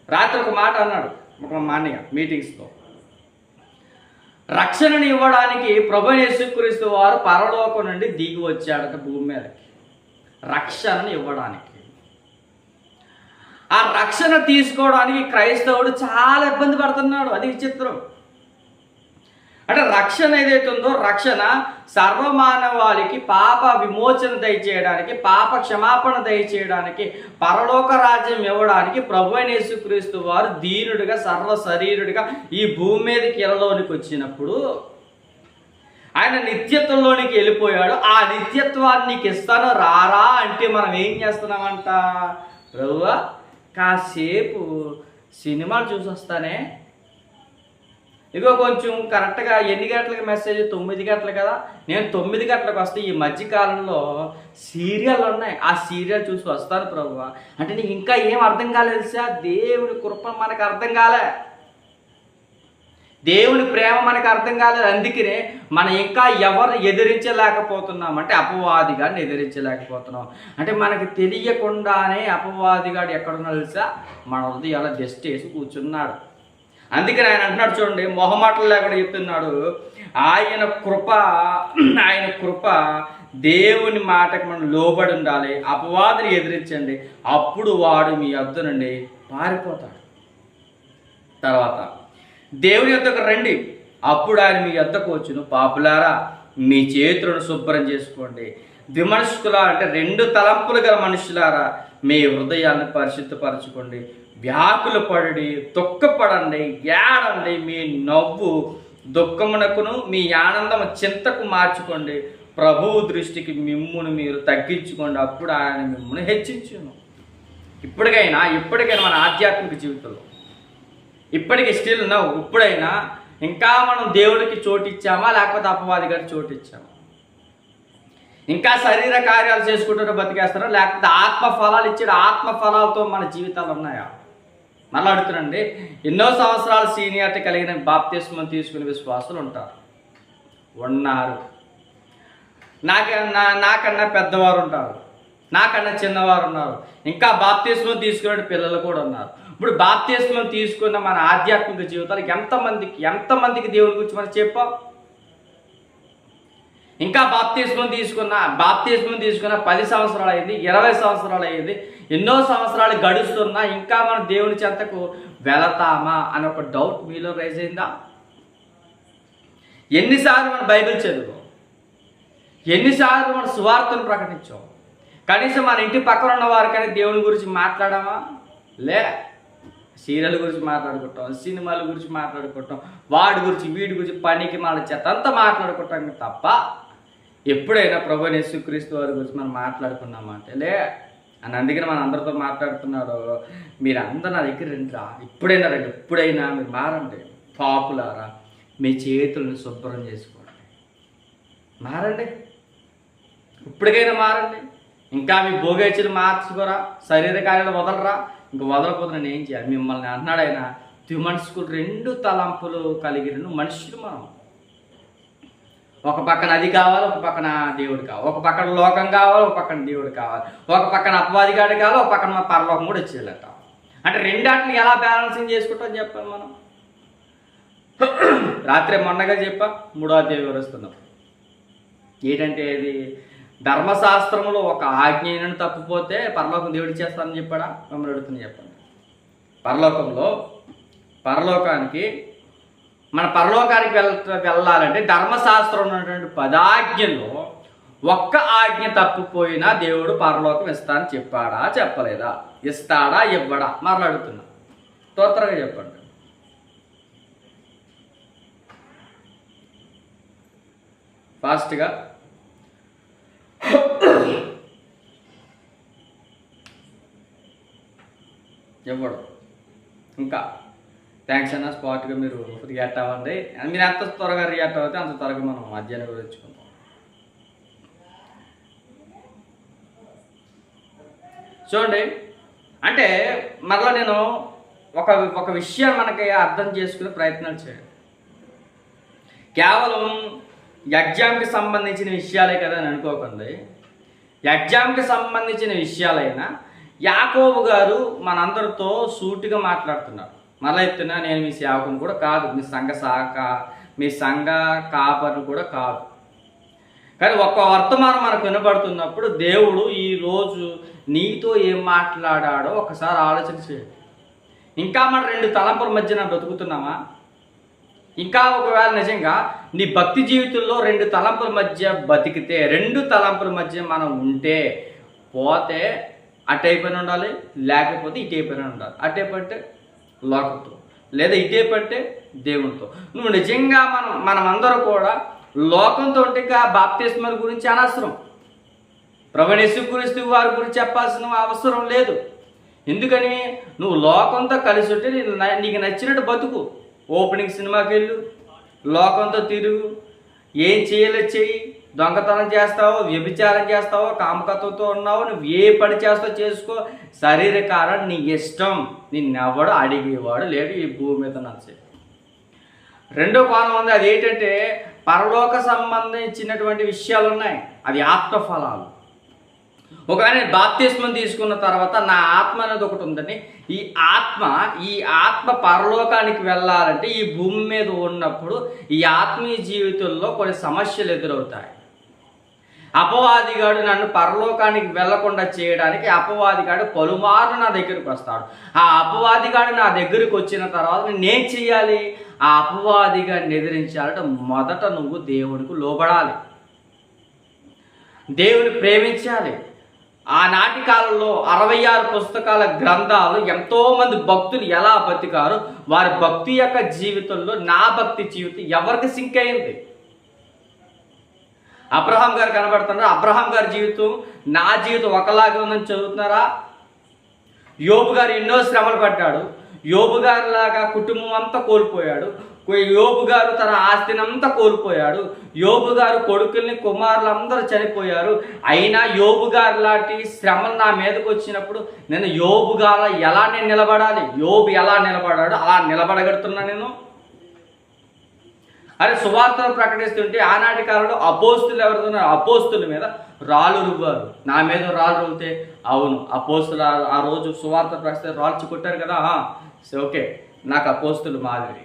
రాత్రి ఒక మాట అన్నాడు ఒక మాన్య మీటింగ్స్లో, రక్షణను ఇవ్వడానికి ప్రభువైన యేసుక్రీస్తు వారు పరలోకం నుండి దిగి వచ్చాడట భూమి మీదకి, రక్షణను ఇవ్వడానికి. ఆ రక్షణ తీసుకోవడానికి క్రైస్తవుడు చాలా ఇబ్బంది పడుతున్నాడు. అది విచిత్రం. అంటే రక్షణ ఏదైతే ఉందో, రక్షణ సర్వమానవాళికి పాప విమోచన దయచేయడానికి, పాప క్షమాపణ దయచేయడానికి, పరలోక రాజ్యం ఇవ్వడానికి ప్రభువైన యేసుక్రీస్తు వారు దీనుడిగా, సర్వ శరీరుడిగా ఈ భూమి మీదకి ఇళ్ళలోనికి వచ్చినప్పుడు ఆయన నిత్యత్వంలోనికి వెళ్ళిపోయాడు. ఆ నిత్యత్వాన్ని నీకు ఇస్తాను రారా అంటే మనం ఏం చేస్తున్నామంట? ప్రభువా కాసేపు సినిమాలు చూసి వస్తానే, ఇగో కొంచెం కరెక్ట్గా ఎన్ని గంటలకు మెసేజ్? 9 గంటలు కదా, నేను 9 గంటలకు వస్తే ఈ మధ్యకాలంలో సీరియల్ ఉన్నాయి, ఆ సీరియల్ చూసి వస్తాను ప్రభువా అంటే నీకు ఇంకా ఏం అర్థం కాలేదు సార్? దేవుని కృప మనకు అర్థం కాలే, దేవుని ప్రేమ మనకు అర్థం కాలేదు. అందుకనే మనం ఇంకా ఎవరు ఎదిరించలేకపోతున్నాం అంటే అపవాదిగాడిని ఎదిరించలేకపోతున్నాం. అంటే మనకి తెలియకుండానే అపవాదిగాడు ఎక్కడున్నాడు తెలుసా? మన హృదయాల జస్ట్ వేసి కూర్చున్నాడు. అందుకని ఆయన అంటున్నాడు చూడండి, మొహమాటలు లేకుండా చెప్తున్నాడు, ఆయన కృప దేవుని మాటకు మనం లోబడి ఉండాలి, అపవాదిని ఎదిరించండి, అప్పుడు వాడు మీ యొద్ద నుండి పారిపోతాడు. తర్వాత దేవుని యొద్దకు రండి, అప్పుడు ఆయన మీ యొద్దకు వచ్చును. పాపులారా మీ చేతులను శుభ్రం చేసుకోండి, ద్విమనస్కులారా అంటే 2 తలంపులు గల మనుషులారా మీ హృదయాన్ని పరిశుద్ధపరచుకోండి, వ్యాకులు పడి దుఃఖపడండి, ఏడండి, మీ నవ్వు దుఃఖమునకును మీ ఆనందము చింతకు మార్చుకోండి, ప్రభువు దృష్టికి మిమ్మును మీరు తగ్గించుకోండి, అప్పుడు ఆయన మిమ్మును హెచ్చించును. ఇప్పటికైనా మన ఆధ్యాత్మిక జీవితంలో ఇప్పటికి స్టిల్ ఇప్పుడైనా ఇంకా మనం దేవుడికి చోటు ఇచ్చామా, లేకపోతే అపవాది గారికి చోటు ఇచ్చామా? ఇంకా శరీర కార్యాలు చేసుకుంటూ బతికేస్తారా, లేకపోతే ఆత్మ ఫలాలు ఇచ్చాడు, ఆత్మ ఫలాలతో మన జీవితాలు ఉన్నాయా? మళ్ళీ అడుగుతానండి, ఎన్నో సంవత్సరాలు సీనియారిటీ కలిగిన బాప్తిస్మం తీసుకునే విశ్వాసులు ఉన్నారు. నాకన్నా పెద్దవారు ఉంటారు, నాకన్నా చిన్నవారు ఉన్నారు, ఇంకా బాప్తిస్మం తీసుకునే పిల్లలు కూడా ఉన్నారు. ఇప్పుడు బాప్తిస్మం తీసుకున్న మన ఆధ్యాత్మిక జీవితాలు ఎంతమందికి దేవుని గురించి మనం చెప్పాం? ఇంకా బాప్తిస్మం తీసుకున్న 10 సంవత్సరాలు అయింది, 20 సంవత్సరాలు అయింది, ఎన్నో సంవత్సరాలు గడుస్తున్నా ఇంకా మనం దేవుని చెంతకు వెళతామా అని ఒక డౌట్ మీలో రైజ్ అయిందా? ఎన్నిసార్లు మనం బైబిల్ చదువు, ఎన్నిసార్లు మనం సువార్తను ప్రకటించాం? కనీసం మన ఇంటి పక్కన ఉన్న వారికైనా దేవుని గురించి మాట్లాడామా? లే. సీరియల్ గురించి మాట్లాడుకుంటాం, సినిమాల గురించి మాట్లాడుకుంటాం, వాడి గురించి వీడి గురించి పనికి మన చెత్త అంతా మాట్లాడుకుంటాం తప్ప ఎప్పుడైనా ప్రభువైన యేసుక్రీస్తు వారి గురించి మనం మాట్లాడుకున్నామంటే లే. అని అందుకని మన అందరితో మాట్లాడుతున్నాడు, మీరు అందరూ నా దగ్గర రండిరా, ఎప్పుడైనా మీరు మారండి. పాపులారా, మీ చేతులను శుభ్రం చేసుకోండి, మారండి, ఇప్పటికైనా మారండి. ఇంకా మీ భోగేచ్చులు మార్చుకోరా, శరీర కార్యాలు వదలరా, ఇంకా వదలకపోతే నేను ఏం చేయాలి? మిమ్మల్ని అన్నాడు ఆయన, మనుషుకు 2 తలంపులు కలిగిన మనుషులు మనం. ఒక పక్కన అది కావాలి, ఒక పక్కన దేవుడు కావాలి, ఒక పక్కన లోకం కావాలి, ఒక పక్కన దేవుడు కావాలి, ఒక పక్కన అపవాదిగాడు కావాలి, ఒక పక్కన మన పరలోకం కూడా వచ్చేయాలట. అంటే రెండాటిని ఎలా బ్యాలెన్సింగ్ చేసుకుంటాం చెప్పాను మనం. రాత్రి మొన్నగా చెప్పా, 3వ అధ్యాయం వివరిస్తున్నాం. ఏంటంటే ఇది ధర్మశాస్త్రంలో ఒక ఆజ్ఞను తప్పిపోతే పరలోకం దేవుడు చేస్తానని చెప్పాడా? మిమ్మల్ని అడుగుతుంది, చెప్పండి. మన పరలోకానికి వెళ్ళాలంటే ధర్మశాస్త్రం ఉన్నటువంటి 10 ఆజ్ఞల్లో ఒక్క ఆజ్ఞ తప్పిపోయినా దేవుడు పరలోకం ఇస్తానని చెప్పాడా, చెప్పలేదా? ఇస్తాడా, ఇవ్వడా? మరలా అడుగుతున్నా, త్వరగా చెప్పండి. ఫాస్ట్గా. ఇవ్వడు. ఇంకా థ్యాంక్స్ అన్న, స్పాట్గా మీరు రియాక్ట్ అవ్వండి. మీరు ఎంత త్వరగా రియాక్ట్ అవుతే అంత త్వరగా మనం మధ్యాహ్నం గురించుకుందాం. చూడండి, అంటే మరలా నేను ఒక విషయాన్ని మనకి అర్థం చేసుకునే ప్రయత్నాలు చేయండి. కేవలం ఎగ్జామ్కి సంబంధించిన విషయాలే కదా అని అనుకోకండి. ఎగ్జామ్కి సంబంధించిన విషయాలైనా యాకోబు గారు మనందరితో సూటిగా మాట్లాడుతున్నారు. మళ్ళీ చెప్తున్నా, నేను మీ సేవకుని కూడా కాదు, మీ సంఘ కాపరిని కూడా కాదు. కానీ ఒక్క వర్తమానం మనకు వినబడుతున్నప్పుడు దేవుడు ఈరోజు నీతో ఏం మాట్లాడాడో ఒకసారి ఆలోచన చేయండి. ఇంకా మన 2 తలంపుల మధ్యన బ్రతుకుతున్నామా? ఇంకా ఒకవేళ నిజంగా నీ భక్తి జీవితంలో 2 తలంపుల మధ్య బతికితే, 2 తలంపుల మధ్య మనం ఉంటే, పోతే అటైపోయిన ఉండాలి, లేకపోతే ఇటైపోయిన ఉండాలి. అటైపోతే లోకంతో, లేదా ఇటైపోతే దేవునితో. నువ్వు నిజంగా మనమందరూ కూడా లోకంతో ఉంటే ఇంకా బాప్తిస్మల గురించి అనవసరం, ప్రభువైన యేసుక్రీస్తు వారి గురించి చెప్పాల్సిన అవసరం లేదు. ఎందుకని? నువ్వు లోకంతో కలిసి ఉంటే నీకు నచ్చినట్టు బతుకు. ఓపెనింగ్ సినిమాకి వెళ్ళు, లోకంతో తిరుగు, ఏం చేయాలో చెయ్యి. దొంగతనం చేస్తావో, వ్యభిచారం చేస్తావో, కామకత్వంతో ఉన్నావో, నువ్వు ఏ పని చేస్తావో చేసుకో. శరీరకారం నీ ఇష్టం, నిన్నెవడు అడిగేవాడు లేడు ఈ భూమి మీద. నచ్చే 2వ కోణం ఉంది. అది ఏంటంటే పరలోక సంబంధించినటువంటి విషయాలు ఉన్నాయి, అవి ఆత్మఫలాలు. ఒకవేళ నేను బాప్తిస్మం తీసుకున్న తర్వాత నా ఆత్మ అనేది ఒకటి ఉందని, ఈ ఆత్మ పరలోకానికి వెళ్ళాలంటే ఈ భూమి మీద ఉన్నప్పుడు ఈ ఆత్మీయ జీవితంలో కొన్ని సమస్యలు ఎదురవుతాయి. అపవాదిగాడు నన్ను పరలోకానికి వెళ్లకుండా చేయడానికి అపవాదిగాడు పలుమార్లు నా దగ్గరికి వస్తాడు. ఆ అపవాదిగాడు నా దగ్గరికి వచ్చిన తర్వాత నేనేం చేయాలి? ఆ అపవాదిగాడిని ఎదిరించాలంటే మొదట నువ్వు దేవునికి లోబడాలి, దేవుని ప్రేమించాలి. ఆనాటి కాలంలో 66 పుస్తకాల గ్రంథాలు, ఎంతోమంది భక్తులు ఎలా బతికారు, వారి భక్తి యొక్క జీవితంలో నా భక్తి జీవితం ఎవరికి సింక్ అయింది? అబ్రహాం గారు కనబడుతున్నారు. అబ్రహాం గారి జీవితం నా జీవితం ఒకలాగే ఉందని చదువుతున్నారా? యోబు గారు ఎన్నో శ్రమలు పడ్డాడు. యోబు గారిలాగా కుటుంబం అంతా కోల్పోయాడు. యోబు గారు తన ఆస్తిని అంతా కోల్పోయాడు. యోబు గారు కొడుకుల్ని కుమారులు అందరూ చనిపోయారు. అయినా యోబు గారు లాంటి శ్రమలు నా మీదకి వచ్చినప్పుడు నేను యోబు గారు ఎలా నేను నిలబడాలి? యోబు ఎలా నిలబడాడు అలా నిలబడగడుతున్నా నేను. అరే సువార్తను ప్రకటిస్తుంటే ఆనాటి కాలంలో అపోస్తులు ఎవరున్నారు? అపోస్తుల మీద రాళ్ళు రువ్వారు. నా మీద రాళ్ళు రువ్వితే అవును అపోస్తులు ఆ రోజు సువార్త ప్రకటిస్తే రాళ్ళు కొట్టారు కదా, ఓకే నాకు అపోస్తులు మాదిరి.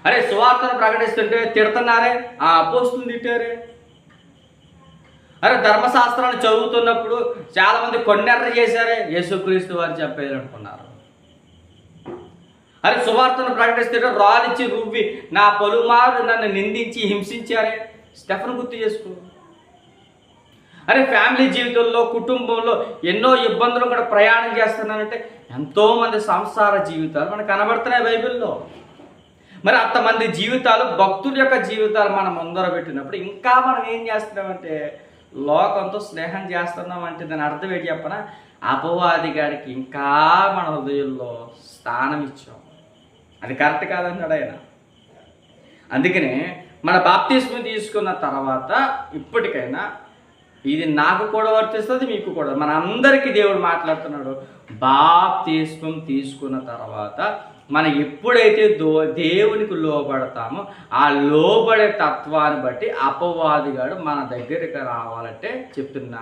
అరే సువార్తను ప్రకటిస్తుంటే తిడుతున్నారే, ఆ అపోస్తులు తిట్టారే. అరే ధర్మశాస్త్రాన్ని చదువుతున్నప్పుడు చాలామంది కొన్నెర్ర చేశారే, యేసుక్రీస్తు వారు చెప్పారనుకున్నారు. అరే సువార్తను ప్రకటిస్తుంటే రాలిచ్చి రువ్వి నా పలుమారు నన్ను నిందించి హింసించారే, స్టెఫెన్ గుర్తు చేసుకో. అరే ఫ్యామిలీ జీవితంలో కుటుంబంలో ఎన్నో ఇబ్బందులు కూడా ప్రయాణం చేస్తున్నానంటే ఎంతోమంది సంసార జీవితాలు మనకు కనబడుతున్నాయి బైబిల్లో. మరి అంతమంది జీవితాలు, భక్తుల యొక్క జీవితాలు మనం ముందర పెట్టినప్పుడు ఇంకా మనం ఏం చేస్తున్నామంటే లోకంతో స్నేహం చేస్తున్నామంటే దాని అర్థం ఏంటి చెప్పనా? అపవాది గారికి ఇంకా మన హృదయంలో స్థానం ఇచ్చాం. అది కరెక్ట్ కాదన్నాడు ఆయన. అందుకనే మన బాప్తిస్మం తీసుకున్న తర్వాత ఇప్పటికైనా ఇది నాకు కూడా వర్తిస్తుంది, మీకు కూడా. మన అందరికీ దేవుడు మాట్లాడుతున్నాడు. బాప్తిస్మం తీసుకున్న తర్వాత మనం ఎప్పుడైతే దేవునికి లోబడతామో ఆ లోబడే తత్వాన్ని బట్టి అపవాదిగాడు మన దగ్గరికి రావాలంటే చెప్తున్నా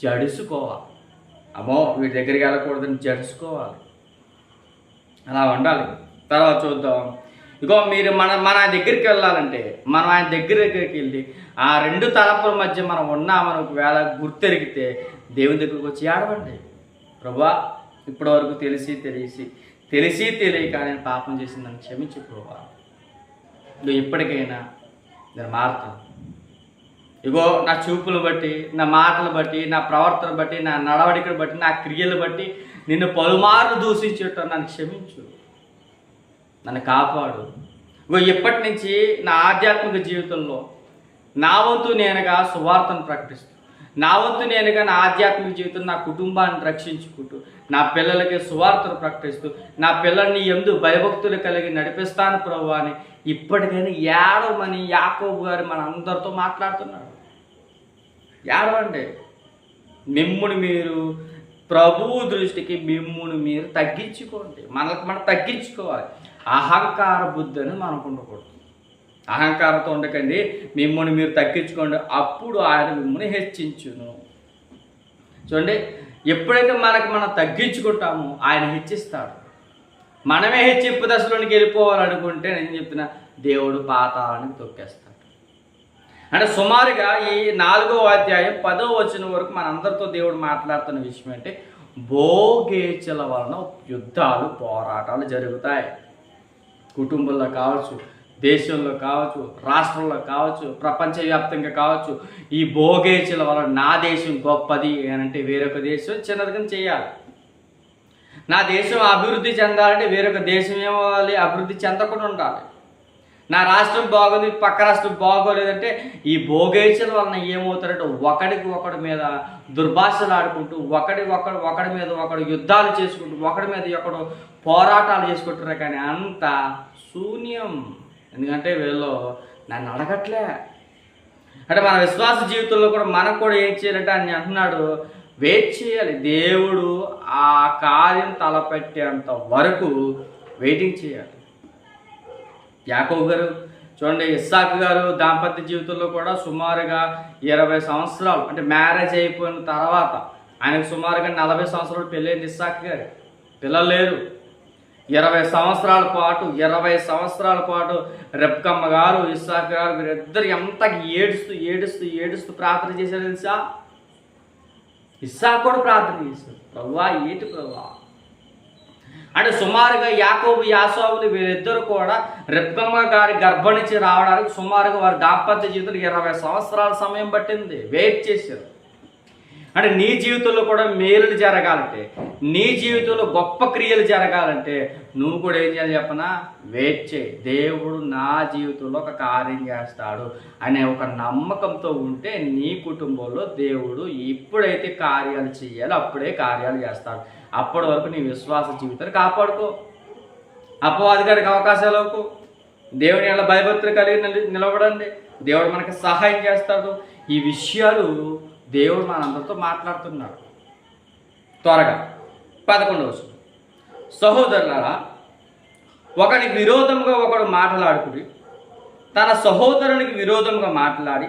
జడుసుకోవాలి. అమ్మో వీటి దగ్గరికి వెళ్ళకూడదని జడుసుకోవాలి, అలా ఉండాలి. తర్వాత చూద్దాం. ఇగో మీరు మన దగ్గరికి వెళ్ళాలంటే మనం ఆయన దగ్గరికి వెళ్ళి ఆ రెండు తలపుల మధ్య మనం ఉన్నామని ఒకవేళ గుర్తెరిగితే దేవుని దగ్గరికి వచ్చి ఆడవండి. ప్రభువా ఇప్పటివరకు తెలిసి తెలియక నేను పాపం చేసిందని క్షమించు ప్రభువా, నువ్వు ఇప్పటికైనా నేను మారుతాను. ఇగో నా చూపులు బట్టి, నా మాటలు బట్టి, నా ప్రవర్తన బట్టి, నా నడవడికను బట్టి, నా క్రియలు బట్టి నిన్ను పలుమార్లు దూషించేటో నన్ను క్షమించు, నన్ను కాపాడు. ఇగో ఇప్పటి నుంచి నా ఆధ్యాత్మిక జీవితంలో నా వంతు నేనుగా సువార్తను ప్రకటిస్తూ, నా వంతు నేనుగా నా ఆధ్యాత్మిక జీవితం, నా కుటుంబాన్ని రక్షించుకుంటూ, నా పిల్లలకి సువార్తను ప్రకటిస్తూ, నా పిల్లల్ని ఎందు భయభక్తులు కలిగి నడిపిస్తాను ప్రభువా అని ఇప్పటికైనా ఏడవమని యాకోబు గారు మన అందరితో మాట్లాడుతున్నాడు. ఏడవండి. మిమ్ముని మీరు ప్రభువు దృష్టికి మిమ్ముని మీరు తగ్గించుకోండి. మనం తగ్గించుకోవాలి. అహంకార బుద్ధి అని మనకు ఉండకూడదు. అహంకారంతో ఉండకండి, మిమ్మల్ని మీరు తగ్గించుకోండి, అప్పుడు ఆయన మిమ్మల్ని హెచ్చించును. చూడండి, ఎప్పుడైతే మనం తగ్గించుకుంటామో ఆయన హెచ్చిస్తాడు. మనమే హెచ్చింపు దశలోనికి వెళ్ళిపోవాలనుకుంటే నేను చెప్తున్నా దేవుడు పాతాళానికి తొక్కేస్తాడు. అంటే సుమారుగా ఈ 4వ అధ్యాయం 10వ వచనం వరకు మనందరితో దేవుడు మాట్లాడుతున్న విషయం అంటే భోగేచల వలన యుద్ధాలు, పోరాటాలు జరుగుతాయి. కుటుంబంలో కావచ్చు, దేశంలో కావచ్చు, రాష్ట్రంలో కావచ్చు, ప్రపంచవ్యాప్తంగా కావచ్చు. ఈ భోగేచల వలన నా దేశం గొప్పది అంటే వేరొక దేశం చిన్నదిగా చేయాలి. నా దేశం అభివృద్ధి చెందాలంటే వేరొక దేశం ఏమవ్వాలి? అభివృద్ధి చెందకుండా ఉండాలి. నా రాష్ట్రం బాగుంది, పక్క రాష్ట్రం బాగోలేదంటే ఈ భోగేచల వలన ఏమవుతారంటే ఒకడికి ఒకడి మీద దుర్భాషలు ఆడుకుంటూ, ఒకడి మీద ఒకడు యుద్ధాలు చేసుకుంటూ, ఒకడి మీద ఒకడు పోరాటాలు చేసుకుంటారు. కానీ అంత శూన్యం. ఎందుకంటే వీళ్ళు నన్ను అడగట్లే. అంటే మన విశ్వాస జీవితంలో కూడా మనకు కూడా ఏం చేయాలంటే అని అంటున్నాడు, వెయిట్ చేయాలి. దేవుడు ఆ కార్యం తలపెట్టేంత వరకు వెయిటింగ్ చేయాలి. యాకోబు గారు చూడండి, ఇస్సాకు గారు దాంపత్య జీవితంలో కూడా సుమారుగా 20 సంవత్సరాలు, అంటే మ్యారేజ్ అయిపోయిన తర్వాత ఆయనకు సుమారుగా 40 సంవత్సరాలు పెళ్ళైంది. ఇస్సాకు గారు పిల్లలు లేరు. 20 సంవత్సరాల పాటు రెబ్కమ్మ గారు, ఇస్సాకు గారు వీరిద్దరు ఎంత ఏడుస్తూ ప్రార్థన చేశారు తెలుసా? ఇస్సాకు కూడా ప్రార్థన చేశారు, ప్రభువా ఏంటి ప్రభువా అంటే. సుమారుగా యాకోబు యాసోబులు వీరిద్దరు కూడా రెబ్కమ్మ గారి గర్భం నుంచి రావడానికి సుమారుగా వారి దాంపత్య జీవితంలో 20 సంవత్సరాల సమయం పట్టింది. వెయిట్ చేశారు. అంటే నీ జీవితంలో కూడా మేలులు జరగాలంటే, నీ జీవితంలో గొప్ప క్రియలు జరగాలంటే నువ్వు కూడా ఏం చేయాలి చెప్పనా? వెయిట్ చేయి. దేవుడు నా జీవితంలో ఒక కార్యం చేస్తాడు అనే ఒక నమ్మకంతో ఉంటే నీ కుటుంబంలో దేవుడు ఎప్పుడైతే కార్యాలు చేయాలో అప్పుడే కార్యాలు చేస్తాడు. అప్పటి వరకు నీ విశ్వాస జీవితాన్ని కాపాడుకో. అపవాది గారికి అవకాశాలకు దేవుని ఎలా భయభక్తులు కలిగి నిలబడండి. దేవుడు మనకి సహాయం చేస్తాడు. ఈ విషయాలు దేవుడు మనందరితో మాట్లాడుతున్నాడు. త్వరగా 11వ వచనం, సహోదరులారా, ఒకనికి విరోధముగా ఒకడు మాట్లాడుకుని తన సహోదరునికి విరోధముగా మాట్లాడి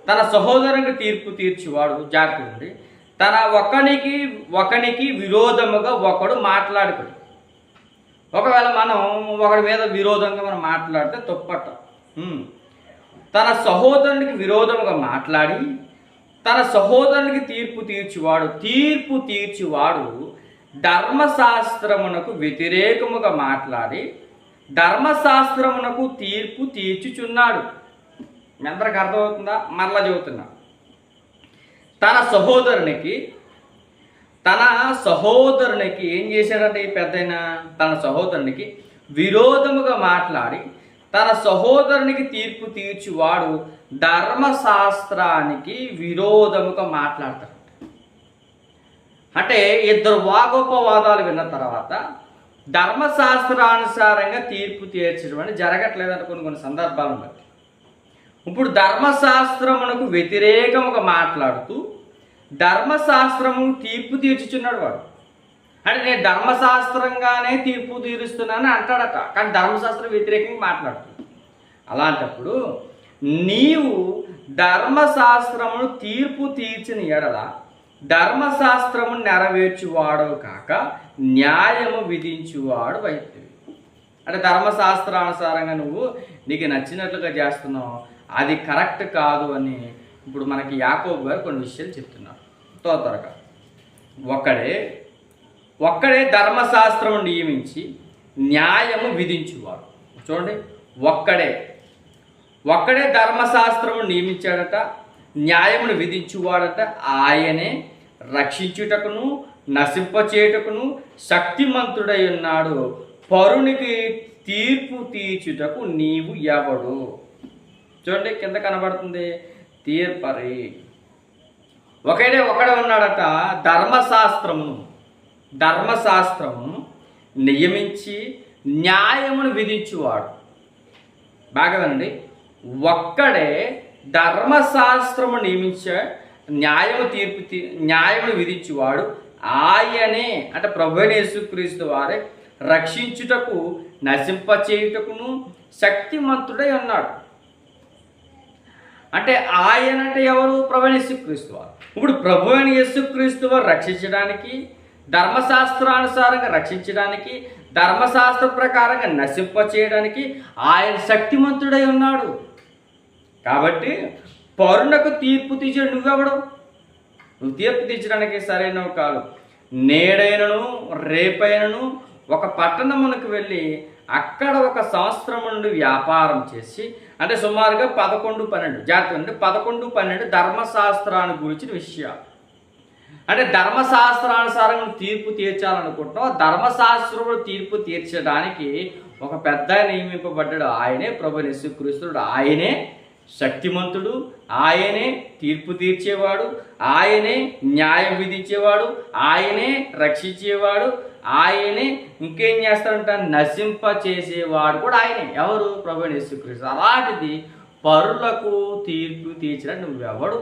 తన సహోదరునికి తీర్పు తీర్చివాడు జాగ్రత్త నుండి తన ఒకనికి విరోధముగా ఒకడు మాట్లాడుకుని. ఒకవేళ మనం ఒకడి మీద విరోధంగా మనం మాట్లాడితే తప్పట. తన సహోదరునికి విరోధముగా మాట్లాడి తన సహోదరునికి తీర్పు తీర్చివాడు ధర్మశాస్త్రమునకు వ్యతిరేకముగా మాట్లాడి ధర్మశాస్త్రమునకు తీర్పు తీర్చుచున్నాడు. మీ అందరికి అర్థమవుతుందా? మరలా చెబుతున్నా. తన సహోదరునికి ఏం చేశాడంటే ఈ పెద్దయినా? తన సహోదరునికి విరోధముగా మాట్లాడి తన సహోదరునికి తీర్పు తీర్చువాడు ధర్మశాస్త్రానికి విరోధముగా మాట్లాడతాడు. అంటే ఇద్దరు వాగోపవాదాలు విన్న తర్వాత ధర్మశాస్త్రానుసారంగా తీర్పు తీర్చడం అని జరగట్లేదు అనుకుని కొన్ని సందర్భాలు ఉన్నాయి. ఇప్పుడు ధర్మశాస్త్రమునకు వ్యతిరేకముగా మాట్లాడుతూ ధర్మశాస్త్రము తీర్పు తీర్చుచున్నాడు వాడు. అంటే నేను ధర్మశాస్త్రంగానే తీర్పు తీరుస్తున్నానని అంటాడట, కానీ ధర్మశాస్త్రం వ్యతిరేకంగా మాట్లాడుతుంది. అలాంటప్పుడు నీవు ధర్మశాస్త్రమును తీర్పు తీర్చిన ఎడల ధర్మశాస్త్రము నెరవేర్చువాడు కాక న్యాయము విధించువాడు అయితే. అంటే ధర్మశాస్త్రానుసారంగా నువ్వు నీకు నచ్చినట్లుగా చేస్తున్నావు, అది కరెక్ట్ కాదు అని ఇప్పుడు మనకి యాకోబు గారు కొన్ని విషయాలు చెప్తున్నారు. త్వరగా ఒక్కడే ధర్మశాస్త్రము నియమించి న్యాయము విధించువాడు. చూడండి, ఒక్కడే ధర్మశాస్త్రము నియమించాడట, న్యాయమును విధించువాడట. ఆయనే రక్షించుటకును నశింపచేయుటకును శక్తిమంతుడై ఉన్నాడు. పరునికి తీర్పు తీర్చుటకు నీవు ఎవడు? చూడండి, కింద కనబడుతుంది తీర్పరి. ఒకడే ఉన్నాడట, ధర్మశాస్త్రమును నియమించి న్యాయమును విధించువాడు. బాగా వినండి, ఒక్కడే ధర్మశాస్త్రము నియమించే న్యాయమును విధించువాడు. ఆయనే అంటే ప్రభువైన యేసుక్రీస్తు వారే రక్షించుటకు నశింపచేయుటకును శక్తిమంతుడై ఉన్నాడు. అంటే ఆయన అంటే ఎవరు? ప్రభువైన యేసుక్రీస్తు వారు. ఇప్పుడు ప్రభువైన యేసుక్రీస్తు వారు రక్షించడానికి, ధర్మశాస్త్రానుసారంగా రక్షించడానికి, ధర్మశాస్త్ర ప్రకారంగా నశింపచేయడానికి ఆయన శక్తిమంతుడై ఉన్నాడు. కాబట్టి పరునకు తీర్పు తీర్చే నువ్వెవడు? నువ్వు తీర్పు తీర్చడానికి సరైనవి కాదు. నేడైనను రేపైనను ఒక పట్టణమునకు వెళ్ళి అక్కడ ఒక సంవత్సరం నుండి వ్యాపారం చేసి, అంటే సుమారుగా 11-12 జాగ్రత్త, అంటే 11-12 ధర్మశాస్త్రాన్ని గురించిన విషయాలు. అంటే ధర్మశాస్త్రానుసారంగా తీర్పు తీర్చాలనుకుంటున్నావు. ధర్మశాస్త్రంలో తీర్పు తీర్చడానికి ఒక పెద్ద నియమింపబడ్డాడు. ఆయనే ప్రభువైన యేసుక్రీస్తుడు. ఆయనే శక్తిమంతుడు, ఆయనే తీర్పు తీర్చేవాడు, ఆయనే న్యాయం విధించేవాడు, ఆయనే రక్షించేవాడు, ఆయనే ఇంకేం చేస్తాడంట? నశింప చేసేవాడు కూడా ఆయనే. ఎవరు? ప్రభువైన యేసుక్రీస్తు. అలాంటిది పరులకు తీర్పు తీర్చడం నువ్వెవడు?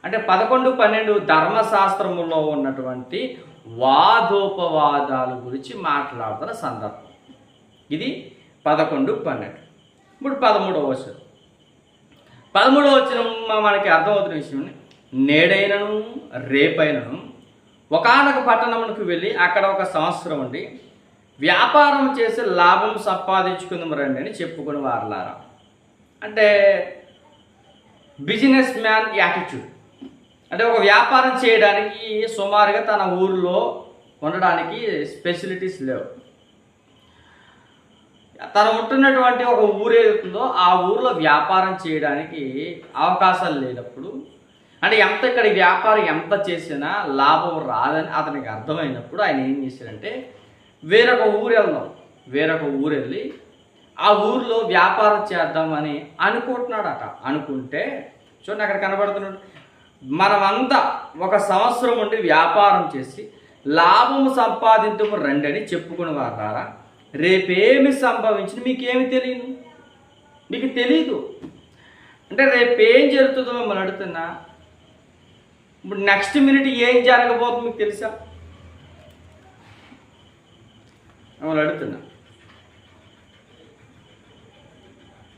అంటే 11-12 ధర్మశాస్త్రములో ఉన్నటువంటి వాదోపవాదాల గురించి మాట్లాడుతున్న సందర్భం ఇది. 11-12. ఇప్పుడు 13వ వచనం. 13వ వచనం మనకి అర్థమవుతున్న విషయం, నేడైనను రేపైనను ఒకానొక పట్టణమునకు వెళ్ళి అక్కడ ఒక సంవత్సరం ఉండి వ్యాపారం చేసి లాభం సంపాదించుకుందాం రండి అని చెప్పుకుని వారలారా. అంటే బిజినెస్ మ్యాన్ యాటిట్యూడ్. అంటే ఒక వ్యాపారం చేయడానికి సుమారుగా తన ఊరిలో ఉండడానికి ఫెసిలిటీస్ లేవు. తను ఉంటున్నటువంటి ఒక ఊరు ఏదైతుందో ఆ ఊరిలో వ్యాపారం చేయడానికి అవకాశాలు లేనప్పుడు అంటే ఎంత ఇక్కడ వ్యాపారం ఎంత చేసినా లాభం రాదని అతనికి అర్థమైనప్పుడు ఆయన ఏం చేశాడంటే వేరొక ఊరు వెళ్దాం, వేరొక ఊరు వెళ్ళి ఆ ఊరిలో వ్యాపారం చేద్దామని అనుకుంటున్నాడట. అనుకుంటే చూడండి అక్కడ కనబడుతున్నాడు, మనమంతా 1 సంవత్సరం ఉండి వ్యాపారం చేసి లాభము సంపాదించము రండి అని చెప్పుకుని వారా రేపేమి సంభవించింది మీకేమి తెలియదు, మీకు తెలీదు. అంటే రేపేం జరుగుతుందో మిమ్మల్ని అడుగుతున్నా. ఇప్పుడు నెక్స్ట్ మినిట్ ఏం జరగబోతుందో మీకు తెలుసా? మిమ్మల్ని అడుగుతున్నా.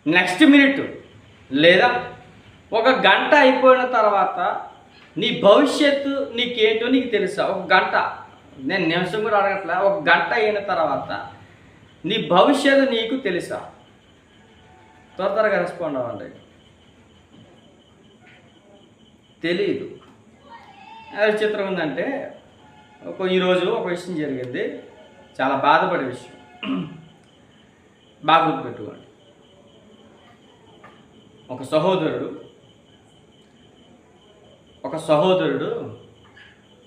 నెక్స్ట్ మినిట్ లేదా 1 గంట అయిపోయిన తర్వాత నీ భవిష్యత్తు నీకేంటో నీకు తెలుసా? 1 గంట, నేను నిమిషం కూడా అడగట్లే, 1 గంట అయిన తర్వాత నీ భవిష్యత్తు నీకు తెలుసా? త్వరగా రెస్పాండ్ అవ్వండి. తెలీదు. అది చిత్రం ఉందంటే ఈరోజు ఒక విషయం జరిగింది, చాలా బాధపడే విషయం, బాగా గుర్తుపెట్టుకోండి. ఒక సహోదరుడు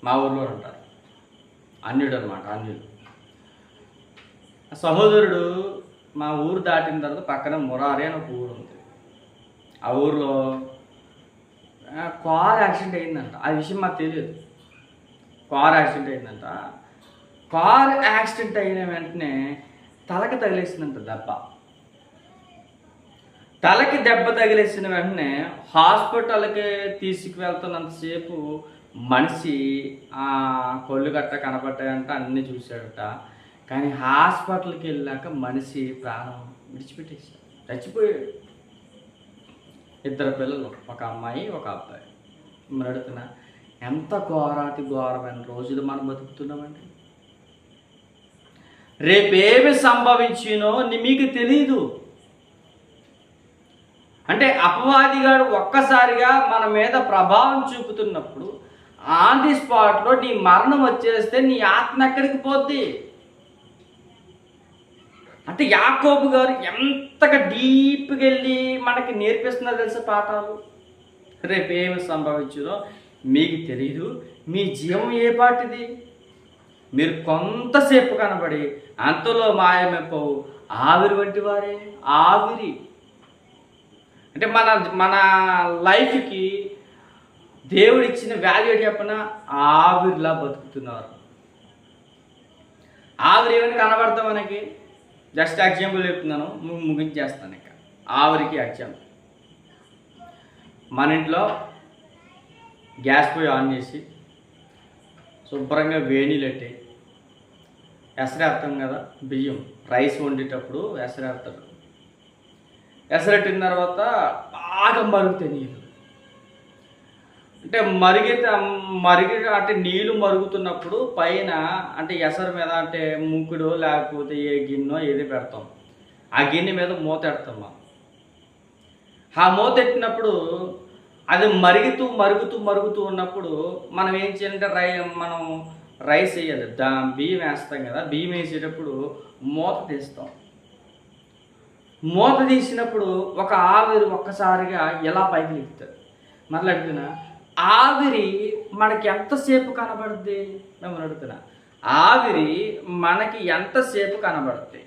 మా ఊర్లో ఉంటారు, అన్యుడు అనమాట, అన్యుడు. ఆ సహోదరుడు మా ఊరు దాటిన తర్వాత పక్కన మురారి అని ఒక ఊరు ఉంది. ఆ ఊరిలో కార్ యాక్సిడెంట్ అయిందంట. ఆ విషయం మాకు తెలియదు. కార్ యాక్సిడెంట్ అయిందంట. కార్ యాక్సిడెంట్ అయిన వెంటనే తలకి తగిలేసిందంట దెబ్బ. తలకి దెబ్బ తగిలేసిన వెంటనే హాస్పిటల్కి తీసుకువెళ్తున్నంతసేపు మనిషి కొళ్ళు గట్ట కనపడ్డాయంట, అన్నీ చూశాడట. కానీ హాస్పిటల్కి వెళ్ళాక మనిషి ప్రాణం విడిచిపెట్టేశాడు, చచ్చిపోయాడు. 2 పిల్లలు, ఒక అమ్మాయి ఒక అబ్బాయి. మరి అడుగుతున్నా, ఎంత ఘోరమైన రోజులు మనం బతుకుతున్నామండి. రేపేమి సంభవించినో మీకు తెలీదు. అంటే అపవాదిగాడు ఒక్కసారిగా మన మీద ప్రభావం చూపుతున్నప్పుడు ఆన్ ది స్పాట్లో నీ మరణం వచ్చేస్తే నీ ఆత్మ ఎక్కడికి పోద్ది? అంటే యాకోబు గారు ఎంతగా డీప్గా వెళ్ళి మనకి నేర్పిస్తున్నారు తెలుసా పాఠాలు. రేపేమి సంభవించుదో మీకు తెలియదు, మీ జీవం ఏ పాటిది. మీరు కొంతసేపు కనబడి అంతలో మాయమైపోవు ఆవిరి వంటి వారే. ఆవిరి అంటే మన లైఫ్కి దేవుడు ఇచ్చిన వాల్యూ చెప్పిన ఆవిరిలా బతుకుతున్నారు. ఆవిరి ఏమైనా కనబడతాం మనకి. జస్ట్ ఎగ్జాంపుల్ చెప్తున్నాను, ముగించేస్తాను. ఇక ఆవిరికి ఎగ్జాంపుల్, మన ఇంట్లో గ్యాస్ పొయ్యి ఆన్ చేసి శుభ్రంగా వేణీలెట్టి ఎసరేస్తాం కదా, బియ్యం రైస్ వండేటప్పుడు ఎసరేస్తాడు. ఎసరెట్టిన తర్వాత బాగా మరుగుతాయి నీళ్ళు. అంటే అంటే నీళ్ళు మరుగుతున్నప్పుడు పైన అంటే ఎసరు మీద అంటే ముక్కుడో లేకపోతే ఏ గిన్నెో ఏది పెడతాం. ఆ గిన్నె మీద మూత ఎడతాం మనం. ఆ మూత ఎట్టినప్పుడు అది మరుగుతూ ఉన్నప్పుడు మనం ఏం చేయాలంటే మనం రైస్ వేయాలి, బియ్యం వేస్తాం కదా. బియ్యం వేసేటప్పుడు మూత తీస్తాం. మూత తీసినప్పుడు ఒక ఆవిరి ఒక్కసారిగా ఎలా పైకి లేపుతుంది. మరలా అడుగుతున్నా, ఆవిరి మనకి ఎంతసేపు కనబడుద్ది? మేము అడుగుతున్నా, ఆవిరి మనకి ఎంతసేపు కనబడుద్ది?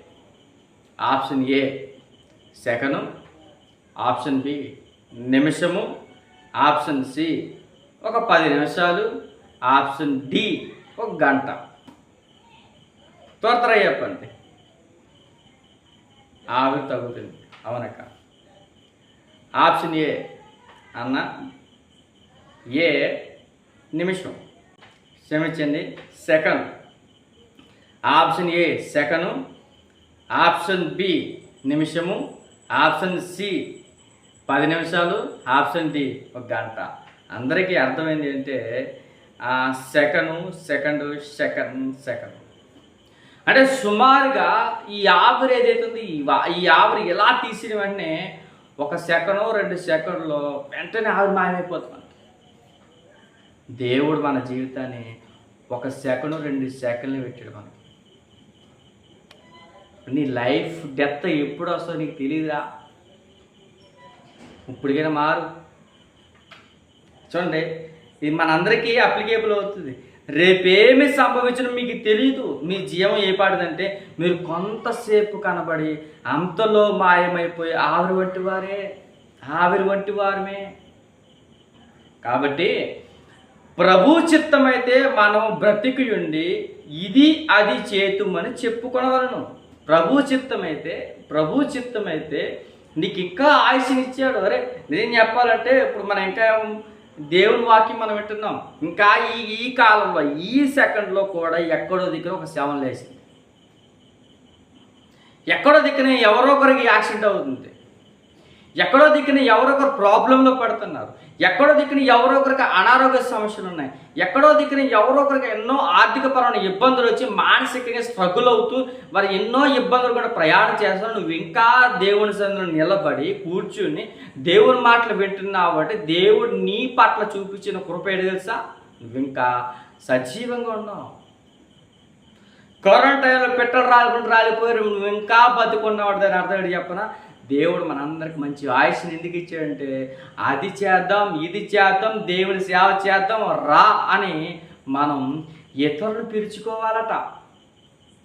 Option A second, option B నిమిషము, ఆప్షన్ సి ఒక 10 నిమిషాలు, ఆప్షన్ డి 1 గంట. త్వరగా చెప్పండి. ఆవిరి తగ్గుతుంది, అవునక్క. ఆప్షన్ ఏ అన్న, ఏ నిమిషం, క్షమించండి second. Option A second, option B నిమిషము, ఆప్షన్ సి 10 నిమిషాలు, ఆప్షన్ డి 1 గంట. అందరికీ అర్థమైంది అంటే సెకండ్. అంటే సుమారుగా ఈ ఆవిరి ఏదైతే ఉంది, ఈ ఆవిరి ఎలా తీసిన వెంటనే 1 సెకను 2 సెకండ్లో వెంటనే ఆవిరి మాయమైపోతుంది. దేవుడు మన జీవితాన్ని 1 సెకను 2 సెకండ్లు పెట్టాడు మనకి. నీ లైఫ్ డెత్ ఎప్పుడు వస్తుందో నీకు తెలియదురా. ఇప్పటికైనా మారు. చూడండి, ఇది మనందరికీ అప్లికేబుల్ అవుతుంది. రేపేమి సంభవించిన మీకు తెలియదు. మీ జీవం ఏ పాటిదంటే మీరు కొంతసేపు కనబడి అంతలో మాయమైపోయి ఆవిరి వంటి వారమే. కాబట్టి ప్రభు చిత్తమైతే మనం బ్రతికి ఉండి ఇది అది చేతుమని చెప్పుకొనవలను. ప్రభు చిత్తమైతే నీకు ఇంకా ఆయుష్నిచ్చాడు. అరే నేను చెప్పాలంటే ఇప్పుడు మనం ఇంకా దేవుని వాక్యం మనం వింటున్నాం. ఇంకా ఈ కాలంలో ఈ సెకండ్లో కూడా ఎక్కడో దిక్కున ఒక శవం లేచింది. ఎక్కడో దిక్కున ఎవరో ఒకరికి యాక్సిడెంట్ అవుతుంది. ఎక్కడో దిక్కున ఎవరొకరు ప్రాబ్లంలో పడుతున్నారు. ఎక్కడో దిక్కున ఎవరొకరికి అనారోగ్య సమస్యలు ఉన్నాయి. ఎక్కడో దిక్కున ఎవరొకరికి ఎన్నో ఆర్థికపరమైన ఇబ్బందులు వచ్చి మానసికంగా స్ట్రగుల్ అవుతూ మరి ఎన్నో ఇబ్బందులు కూడా ప్రయాణం చేస్తున్నారు. నువ్వు ఇంకా దేవుని సన్నిధిలో నిలబడి కూర్చుని దేవుని మాటలు వింటున్నావు అంటే దేవుడు నీ పట్ల చూపించిన కృప ఏంటి తెలుసా? నువ్వు ఇంకా సజీవంగా ఉన్నావు. కరోనా టైంలో పెట్టలు రాలిపోయారు, నువ్వు ఇంకా బతుకున్నావు. దాని అర్థం ఏంటి చెప్పనా? దేవుడు మనందరికి మంచి ఆయుష్ని ఎందుకు ఇచ్చాడంటే అది చేద్దాం ఇది చేద్దాం దేవుని సేవ చేద్దాం రా అని మనం ఇతరులను పిలుచుకోవాలట.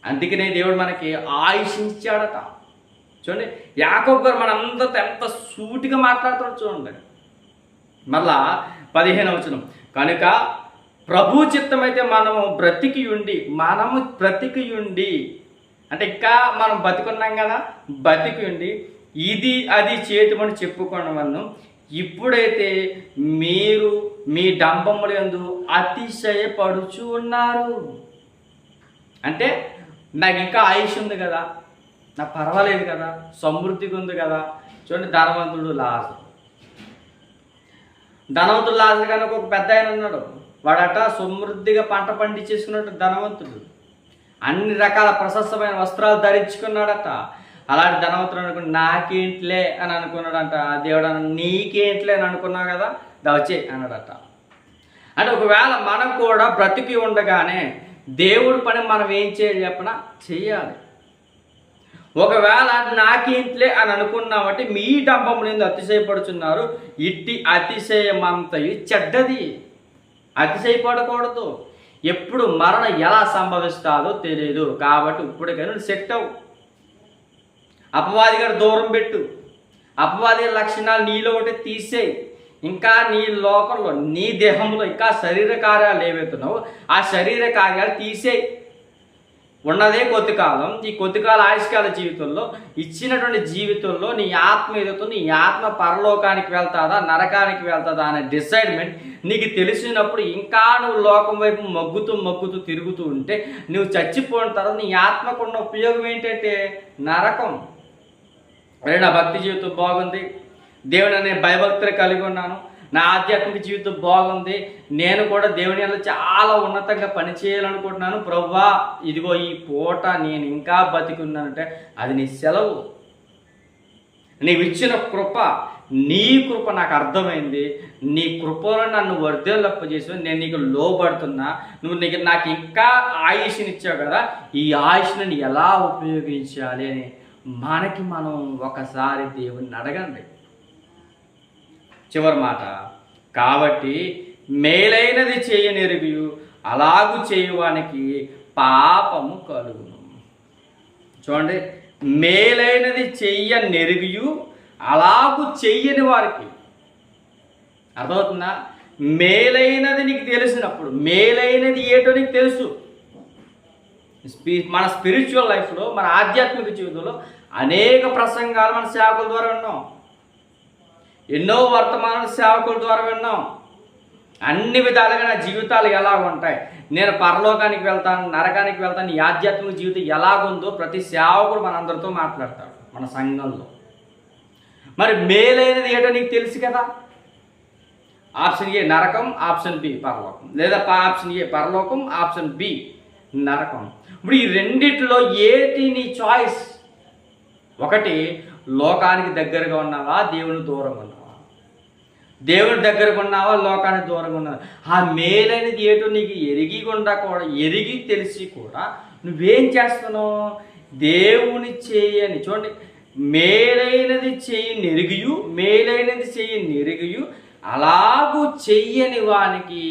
అందుకనే దేవుడు మనకి ఆయుష్ ఇచ్చాడట. చూడండి, యాకోబు గారు మనందరితో ఎంత సూటిగా మాట్లాడుతాడు చూడండి. మళ్ళా 15వ వచనం, కనుక ప్రభు చిత్తమైతే మనము బ్రతికి ఉండి అంటే ఇంకా మనం బతికున్నాం కదా, బతికి ఉండి ఇది అది చేతుమని చెప్పుకోవడం. ఇప్పుడైతే మీరు మీ డంబముల యందు అతిశయపడుచు ఉన్నారు. అంటే నాకు ఇంకా ఆయుష్ ఉంది కదా, నాకు పర్వాలేదు కదా, సమృద్ధిగా ఉంది కదా. చూడండి, ధనవంతుడు లాజరు కనుక ఒక పెద్ద ఆయన ఉన్నాడు. వాడట సమృద్ధిగా పంట పండించేసుకున్నట్టు ధనవంతుడు, అన్ని రకాల ప్రశస్తమైన వస్త్రాలు ధరించుకున్నాడట. అలాంటి ధనవంతుడు అనుకుని నాకేంట్లే అని అనుకున్నాడంట. దేవుడు అన్న నీకేంట్లే అని అనుకున్నావు కదా, వచ్చే అన్నాడట. అంటే ఒకవేళ మనం కూడా బ్రతికి ఉండగానే దేవుడి పని మనం ఏం చేయాలి చెప్పనా? చెయ్యాలి. ఒకవేళ నాకేంట్లే అని అనుకున్నామంటే మీ డంబములు ఎందుకు అతిశయపడుచున్నారు, ఇట్టి అతిశయమంతయు చెడ్డది. అతిశయపడకూడదు. ఎప్పుడు మరణం ఎలా సంభవిస్తాదో తెలియదు. కాబట్టి ఇప్పటికైనా సెట్ అవు. అపవాది గారు దూరం పెట్టు. అపవాది లక్షణాలు నీలో ఒకటి తీసేయి. ఇంకా నీ లోకంలో నీ దేహంలో ఇంకా శరీర కార్యాలు ఏవైతున్నావో ఆ శరీర కార్యాలు తీసేయి. ఉన్నదే కొద్ది కాలం. ఈ కొద్ది కాల ఆయుష్కాల జీవితంలో ఇచ్చినటువంటి జీవితంలో నీ ఆత్మ ఏదైతే నీ ఆత్మ పరలోకానికి వెళ్తాదా నరకానికి వెళ్తాదా అనే డిసైడ్మెంట్ నీకు తెలిసినప్పుడు ఇంకా నువ్వు లోకం వైపు మగ్గుతూ తిరుగుతూ ఉంటే నువ్వు చచ్చిపోయిన తర్వాత నీ ఆత్మకున్న ఉపయోగం ఏంటంటే నరకం. అరే నా భక్తి జీవితం బాగుంది, దేవుని అనే భయభక్తులు కలిగి ఉన్నాను, నా ఆధ్యాత్మిక జీవితం బాగుంది, నేను కూడా దేవుని వల్ల చాలా ఉన్నతంగా పనిచేయాలనుకుంటున్నాను, ప్రభువా ఇదిగో ఈ పూట నేను ఇంకా బతికున్నానంటే అది నీ సెలవు, నీవు ఇచ్చిన కృప, నీ కృప నాకు అర్థమైంది, నీ కృపలో నన్ను వర్ధిల్లప్పజేసి నేను నీకు లోబడుతున్నా, నువ్వు నాకు ఇంకా ఆయుష్ని ఇచ్చావు కదా, ఈ ఆయుష్ని ఎలా ఉపయోగించాలి అని మనకి మనం ఒకసారి దేవుని అడగండి. చివరి మాట, కాబట్టి మేలైనది చేయనెరుగు అలాగు చేయువానికి పాపము కలుగును. చూడండి, మేలైనది చెయ్యనెరుగు అలాగు చెయ్యని వారికి అర్థమవుతుందా? మేలైనది నీకు తెలిసినప్పుడు, మేలైనది ఏటో నీకు తెలుసు. మన స్పిరిచువల్ లైఫ్లో, మన ఆధ్యాత్మిక జీవితంలో అనేక ప్రసంగాలు మన సేవకుల ద్వారా విన్నాం, ఎన్నో వర్తమాన సేవకుల ద్వారా విన్నాం. అన్ని విధాలుగా నా జీవితాలు ఎలా ఉంటాయి, నేను పరలోకానికి వెళ్తాను, నరకానికి వెళ్తాను, ఈ ఆధ్యాత్మిక జీవితం ఎలాగుందో ప్రతి సేవకుడు మనందరితో మాట్లాడతాడు మన సంఘంలో. మరి మేలైనది ఏంటో నీకు తెలుసు కదా. ఆప్షన్ ఏ నరకం, ఆప్షన్ బి పరలోకం, లేదా ఆప్షన్ ఏ పరలోకం, ఆప్షన్ బి నరకం. ఇప్పుడు ఈ రెండిట్లో ఏటి నీ చాయిస్? ఒకటి, లోకానికి దగ్గరగా ఉన్నావా, దేవుని దూరంగా ఉన్నావా? దేవుని దగ్గరగా ఉన్నావా, లోకానికి దూరంగా ఉన్నావా? ఆ మేలైనది ఏటో నీకు ఎరిగి తెలిసి కూడా నువ్వేం చేస్తున్నావు? దేవుని చేయని, చూడండి, మేలైనది చెయ్యి నెరిగియు అలాగూ చెయ్యని వానికి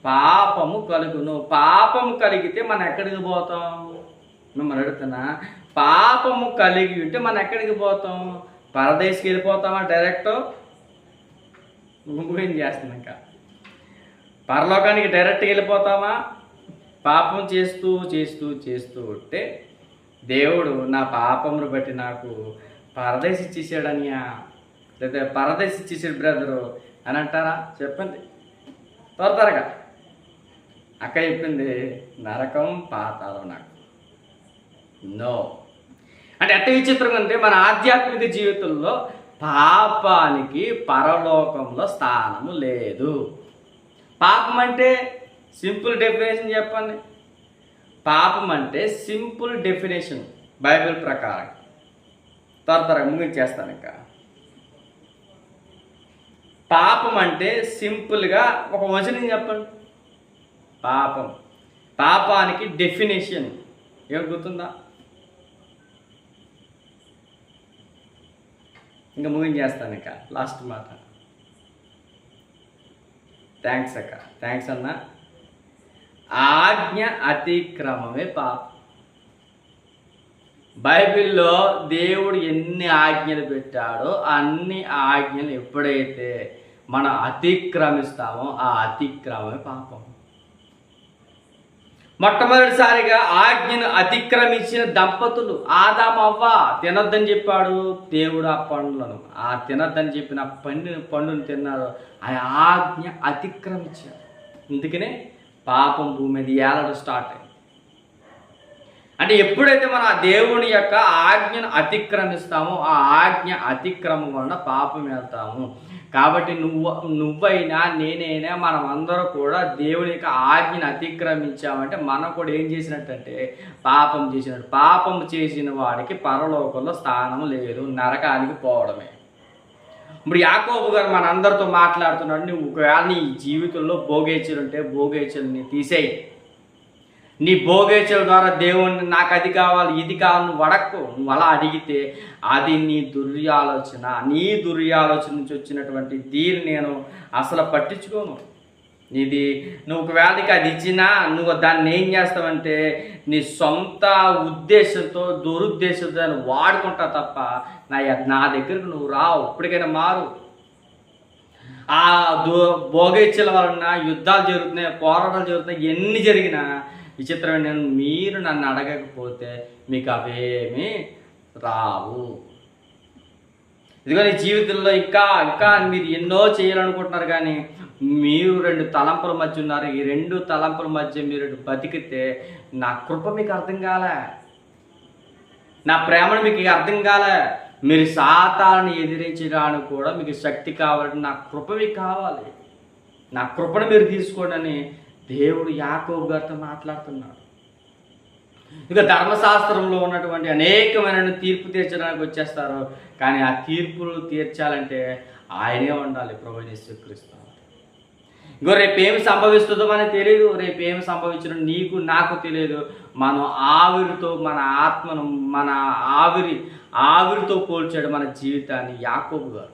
పాపము కలుగును. పాపము కలిగితే మనం ఎక్కడికి పోతాం? మిమ్మల్ని అడుగుతున్నా, పాపము కలిగి ఉంటే మనం ఎక్కడికి పోతాం? పరదేశికి వెళ్ళిపోతామా డైరెక్ట్? ఏం చేస్తుంది ఇంకా? పరలోకానికి డైరెక్ట్గా వెళ్ళిపోతామా? పాపం చేస్తూ చేస్తూ చేస్తూ ఉంటే దేవుడు నా పాపమును బట్టి నాకు పరదేశి ఇచ్చేసాడనియా, లేదా పరదేశి ఇచ్చేసాడు బ్రదరు అని అంటారా? చెప్పండి త్వరగా. అక్క చెప్పింది నరకం పాతాళం నాకు. నో అంటే ఎంత విచిత్రంగా అంటే మన ఆధ్యాత్మిక జీవితంలో పాపానికి పరలోకంలో స్థానము లేదు. పాపం అంటే సింపుల్ డెఫినేషన్ చెప్పండి. పాపం అంటే సింపుల్ డెఫినేషన్ బైబిల్ ప్రకారం. త్వరగా ముగించేస్తాను ఇంకా. పాపం అంటే సింపుల్గా ఒక వచనం చెప్పండి. పాపం, పాపానికి డెఫినేషన్ ఏమిటి గుర్తుందా? ఇంకా ముగించేస్తాను ఇంకా లాస్ట్ మాట. థ్యాంక్స్ అక్క, థ్యాంక్స్ అన్న. ఆజ్ఞ అతిక్రమమే పాపం. బైబిల్లో దేవుడు ఎన్ని ఆజ్ఞలు పెట్టాడో అన్ని ఆజ్ఞలు ఎప్పుడైతే మనం అతిక్రమిస్తామో ఆ అతిక్రమమే పాపం. మొట్టమొదటిసారిగా ఆజ్ఞను అతిక్రమించిన దంపతులు ఆదాము అవ్వ తినొద్దని చెప్పాడు దేవుడు. ఆ పండ్లను, ఆ తినొద్దని చెప్పిన పండును తిన్నారు. ఆ ఆజ్ఞ అతిక్రమించారు. అందుకనే పాపం భూమి మీద ఏలడం స్టార్ట్ అయింది. అంటే ఎప్పుడైతే మనం ఆ దేవుని యొక్క ఆజ్ఞను అతిక్రమిస్తామో ఆ ఆజ్ఞ అతిక్రమం వలన పాపం వెళ్తాము. కాబట్టి నువ్వైనా నేనైనా మనం అందరూ కూడా దేవుని యొక్క ఆజ్ఞను అతిక్రమించామంటే మనం కూడా ఏం చేసినట్టంటే పాపం చేసినట్టు. పాపం చేసిన వాడికి పరలోకంలో స్థానం లేదు, నరకానికి పోవడమే. ఇప్పుడు యాకోబు గారు మన అందరితో మాట్లాడుతున్నాడు. నువ్వు ఒకవేళ నీ జీవితంలో భోగేచ్ఛలు ఉంటే భోగేచ్ఛల్ని తీసేయి. నీ భోగేచ్ఛల ద్వారా దేవుణ్ణి నాకు అది కావాలి ఇది కావాలి నువ్వు అడక్కు. నువ్వు అలా అడిగితే అది నీ దుర్యాలోచన. నీ దుర్యాలోచన నుంచి వచ్చినటువంటి దీన్ని నేను అసలు పట్టించుకోను. ఇది నువ్వు ఒకవేళకి అది ఇచ్చినా నువ్వు దాన్ని ఏం చేస్తావంటే నీ సొంత ఉద్దేశంతో దురుద్దేశంతో దాన్ని వాడుకుంటా తప్ప నా దగ్గరకు నువ్వు రావు. ఇప్పటికైనా మారు. ఆ భోగేచ్ఛల వలన యుద్ధాలు జరుగుతున్నాయి, పోరాటాలు జరుగుతున్నాయి. ఎన్ని జరిగినా విచిత్రమైన మీరు నన్ను అడగకపోతే మీకు అవేమీ రావు. ఇదిగో నీ జీవితంలో ఇంకా ఇంకా మీరు ఎన్నో చేయాలనుకుంటున్నారు, కానీ మీరు రెండు తలంపుల మధ్య ఉన్నారు. ఈ రెండు తలంపుల మధ్య మీరు బతికితే నా కృప మీకు అర్థం కాలే, నా ప్రేమను మీకు అర్థం కాలే. మీరు సాతాను ఎదిరించడానికి కూడా మీకు శక్తి కావాలంటే నా కృప మీకు కావాలి. నా కృపను మీరు తీసుకోండి దేవుడు యాకోబు గారితో మాట్లాడుతున్నాడు. ఇక ధర్మశాస్త్రంలో ఉన్నటువంటి అనేకమైన తీర్పు తీర్చడానికి వచ్చేస్తారు, కానీ ఆ తీర్పులు తీర్చాలంటే ఆయనే ఉండాలి, ప్రభువైన యేసుక్రీస్తు. ఇంకో రేపు ఏమి సంభవిస్తుందో మనకు తెలియదు. రేపు ఏమి సంభవించడం నీకు నాకు తెలియదు. మనం ఆవిరితో మన ఆత్మను మన ఆవిరితో పోల్చాడు మన జీవితాన్ని యాకోబు గారు.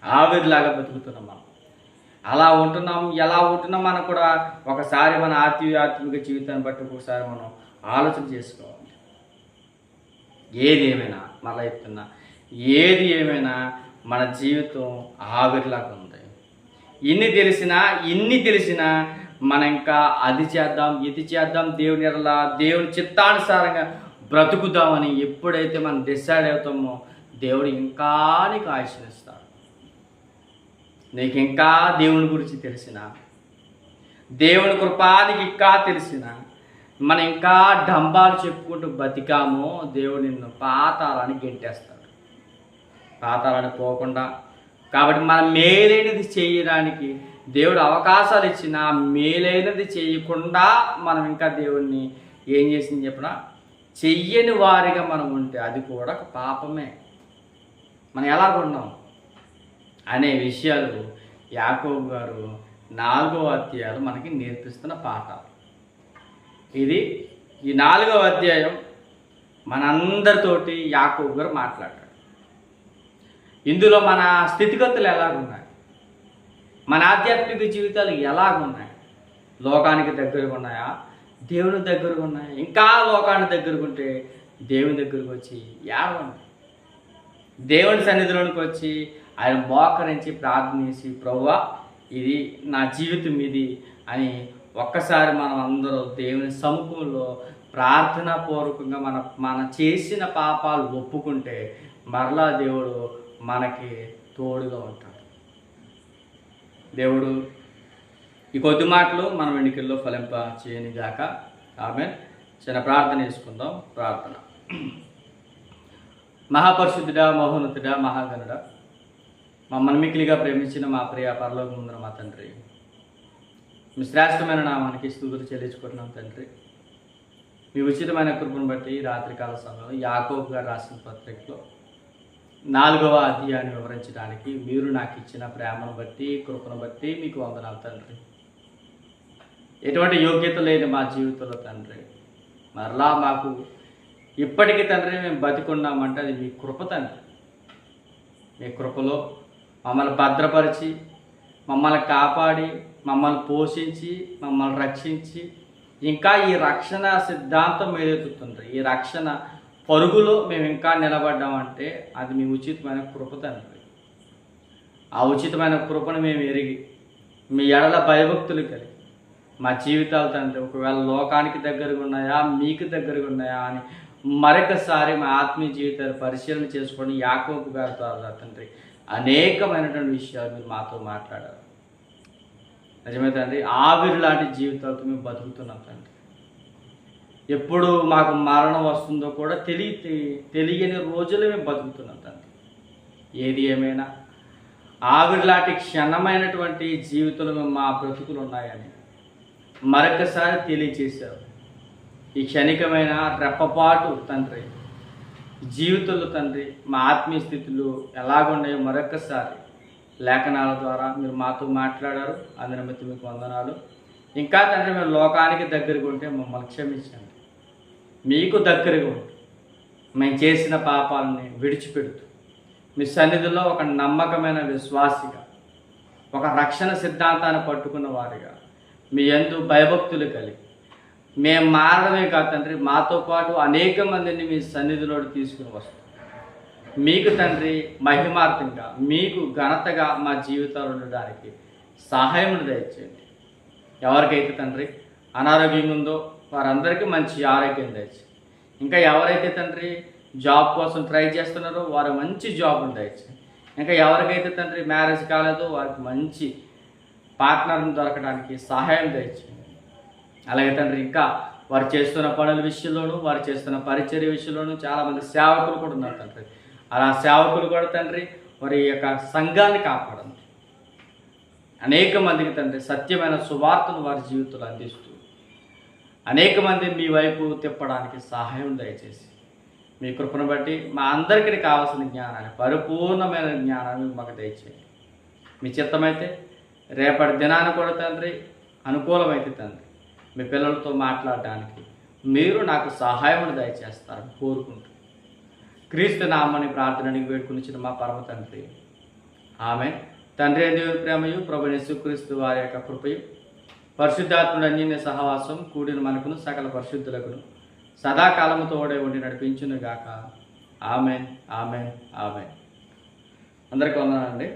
ఆవిరిలాగా బతుకుతున్నాం మనం. అలా ఉంటున్నాం. ఎలా ఉంటున్నాం మనం కూడా ఒకసారి మన ఆత్మిక జీవితాన్ని బట్టి ఒకసారి మనం ఆలోచన చేసుకోవాలి. ఏది ఏమైనా మళ్ళీ చెప్తున్నా, ఏది ఏమైనా మన జీవితం ఆవిరిలాగా ఉంది. ఇన్ని తెలిసినా మనం ఇంకా అది చేద్దాం ఇది చేద్దాం దేవుని ఎడల దేవుని చిత్తానుసారంగా బ్రతుకుదామని ఎప్పుడైతే మనం డిసైడ్ అవుతామో దేవుడు ఇంకా నీకు ఆశీర్వదిస్తాడు. నీకు ఇంకా దేవుని గురించి తెలిసిన, దేవుని కృపానికి ఇంకా తెలిసిన, మనం ఇంకా డంబాలు చెప్పుకుంటూ బతికామో దేవుడు నిన్ను పాతాళానికి గెంటేస్తాడు, పాతాళానికి పోకుండా. కాబట్టి మనం మేలైనది చేయడానికి దేవుడు అవకాశాలు ఇచ్చిన మేలైనది చేయకుండా మనం ఇంకా దేవుణ్ణి ఏం చేసింది చెప్పిన చెయ్యని వారిగా మనం ఉంటే అది కూడా ఒక పాపమే. మనం ఎలాగున్నాం అనే విషయాలు యాకోబు గారు 4వ అధ్యాయం మనకి నేర్పిస్తున్న పాఠాలు. ఈ 4వ అధ్యాయం మనందరితోటి యాకోబు గారు మాట్లాడారు. ఇందులో మన స్థితిగతులు ఎలాగున్నాయి, మన ఆధ్యాత్మిక జీవితాలు ఎలాగున్నాయి? లోకానికి దగ్గరగా ఉన్నాయా? దేవుని దగ్గరగా ఉన్నాయా? ఇంకా లోకానికి దగ్గరగా ఉంటే దేవుని దగ్గరకు వచ్చి ఏడవండి. దేవుని సన్నిధిలోనికి వచ్చి ఆయన మోకరించి ప్రార్థన చేసి, ప్రభువా ఇది నా జీవితం ఇది అని ఒక్కసారి మనం అందరూ దేవుని సముఖంలో ప్రార్థనాపూర్వకంగా మన చేసిన పాపాలు ఒప్పుకుంటే మరలా దేవుడు మనకి తోడుగా ఉంటాడు. దేవుడు ఈ కొద్ది మాటలు మనం ఎన్నికల్లో ఫలింప చేయని గాక. ఆమేన్. చిన్న ప్రార్థన చేసుకుందాం. ప్రార్థన. మహాపరిశుద్ధుడా, మహోన్నతుడా, మహాగణుడా, మమ్మల్ని మిక్కిలిగా ప్రేమించిన మా ప్రియ పరలోకముందున మా తండ్రి, మీ శ్రేష్టమైన నామానికి స్తుతులు చెల్లించుకుంటున్నాం తండ్రి. మీ ఉచితమైన కృపను బట్టి రాత్రికాల సమయంలో యాకోబు గారు రాసిన పత్రికలో 4వ అధ్యాయాన్ని వివరించడానికి మీరు నాకు ఇచ్చిన ప్రేమను బట్టి, కృపను బట్టి మీకు వందనాలు తండ్రి. ఎటువంటి యోగ్యత లేని మా జీవితంలో తండ్రి మరలా మాకు ఇప్పటికీ తండ్రి మేము బతికున్నామంటే అది మీ కృప తండ్రి. మీ కృపలో మమ్మల్ని భద్రపరిచి, మమ్మల్ని కాపాడి, మమ్మల్ని పోషించి, మమ్మల్ని రక్షించి, ఇంకా ఈ రక్షణ సిద్ధాంతం ఏదైతుందండి, ఈ రక్షణ పరుగులో మేము ఇంకా నిలబడ్డామంటే అది మీ ఉచితమైన కృప తండ్రి. ఆ ఉచితమైన కృపను మేము ఎరిగి మీ ఎడల భయభక్తులు కలిగి మా జీవితాలు తండ్రి ఒకవేళ లోకానికి దగ్గరగా ఉన్నాయా, మీకు దగ్గరగా ఉన్నాయా అని మరొకసారి మా ఆత్మీయ జీవితాన్ని పరిశీలన చేసుకొని యాకోబు గారి ద్వారా తండ్రి అనేకమైనటువంటి విషయాలు మీరు మాతో మాట్లాడారు. నిజమే తండ్రి, ఆవిరి లాంటి జీవితాలతో మేము బతుకుతున్నాం తండ్రి. ఎప్పుడు మాకు మరణం వస్తుందో కూడా తెలియని రోజులు మేము బతుకుతున్నాం తండ్రి. ఏది ఏమైనా ఆవిరి లాంటి క్షణమైనటువంటి జీవితంలో మా బ్రతుకులు ఉన్నాయని మరొకసారి తెలియచేశారు. ఈ క్షణికమైన రెప్పపాటు తండ్రి జీవితంలో తండ్రి మా ఆత్మీయ స్థితులు ఎలాగున్నాయో మరొకసారి లేఖనాల ద్వారా మీరు మాతో మాట్లాడారు. అందుని బట్టి మీకు వందనాలు. ఇంకా తండ్రి మేము లోకానికి దగ్గరగా ఉంటే మమ్మల్ని క్షమించండి. మీకు దగ్గరగా ఉంటూ మేము చేసిన పాపాలని విడిచిపెడుతూ మీ సన్నిధిలో ఒక నమ్మకమైన విశ్వాసిగా, ఒక రక్షణ సిద్ధాంతాన్ని పట్టుకున్న వారిగా, మీ యందు భయభక్తులు కలిగి మేము మారడమే కాదు తండ్రి, మాతో పాటు అనేక మందిని మీ సన్నిధిలో తీసుకుని వస్తాం. మీకు తండ్రి మహిమార్థంగా, మీకు ఘనతగా మా జీవితాలు ఉండడానికి సహాయం దయచేయండి. ఎవరికైతే తండ్రి అనారోగ్యం ఉందో వారందరికీ మంచి ఆరోగ్యం దయచేయండి. ఇంకా ఎవరైతే తండ్రి జాబ్ కోసం ట్రై చేస్తున్నారో వారు మంచి జాబ్ను దయచేయండి. ఇంకా ఎవరికైతే తండ్రి మ్యారేజ్ కాలేదో వారికి మంచి పార్ట్నర్ని దొరకడానికి సహాయం దయచేయండి. అలాగే తండ్రి ఇంకా వారు చేస్తున్న పనుల విషయంలోనూ, వారు చేస్తున్న పరిచర్య విషయంలోనూ చాలామంది సేవకులు కూడా ఉన్నారు తండ్రి. అలా సేవకులు కూడా తండ్రి వారి యొక్క సంఘాన్ని కాపాడండి. అనేక మందికి తండ్రి సత్యమైన సువార్తను వారి జీవితంలో అందిస్తూ అనేక మంది మీ వైపు తిప్పడానికి సహాయం దయచేసి మీ కృపను బట్టి మా అందరికీ కావాల్సిన జ్ఞానాన్ని, పరిపూర్ణమైన జ్ఞానాన్ని మాకు దయచేయండి. మీ చిత్తమైతే రేపటి దినాన్ని కూడా తండ్రి అనుకూలమైతే తండ్రి మీ పిల్లలతో మాట్లాడడానికి మీరు నాకు సహాయం దయచేస్తారని కోరుకుంటూ క్రీస్తు నామని ప్రార్థనని వేడుకునిచ్చిన మా పరమ తండ్రి ఆమెన్. తండ్రి దేవుని ప్రేమయు ప్రభువైన యేసుక్రీస్తు వారి యొక్క కృపయు పరిశుద్ధాత్ముడు అన్యోన్య సహవాసం కూడిన మనకును సకల పరిశుద్ధులకును సదాకాలము తోడే ఉండి నడిపించును గాక. Amen, amen, amen. అందరికీ వందనాలండి.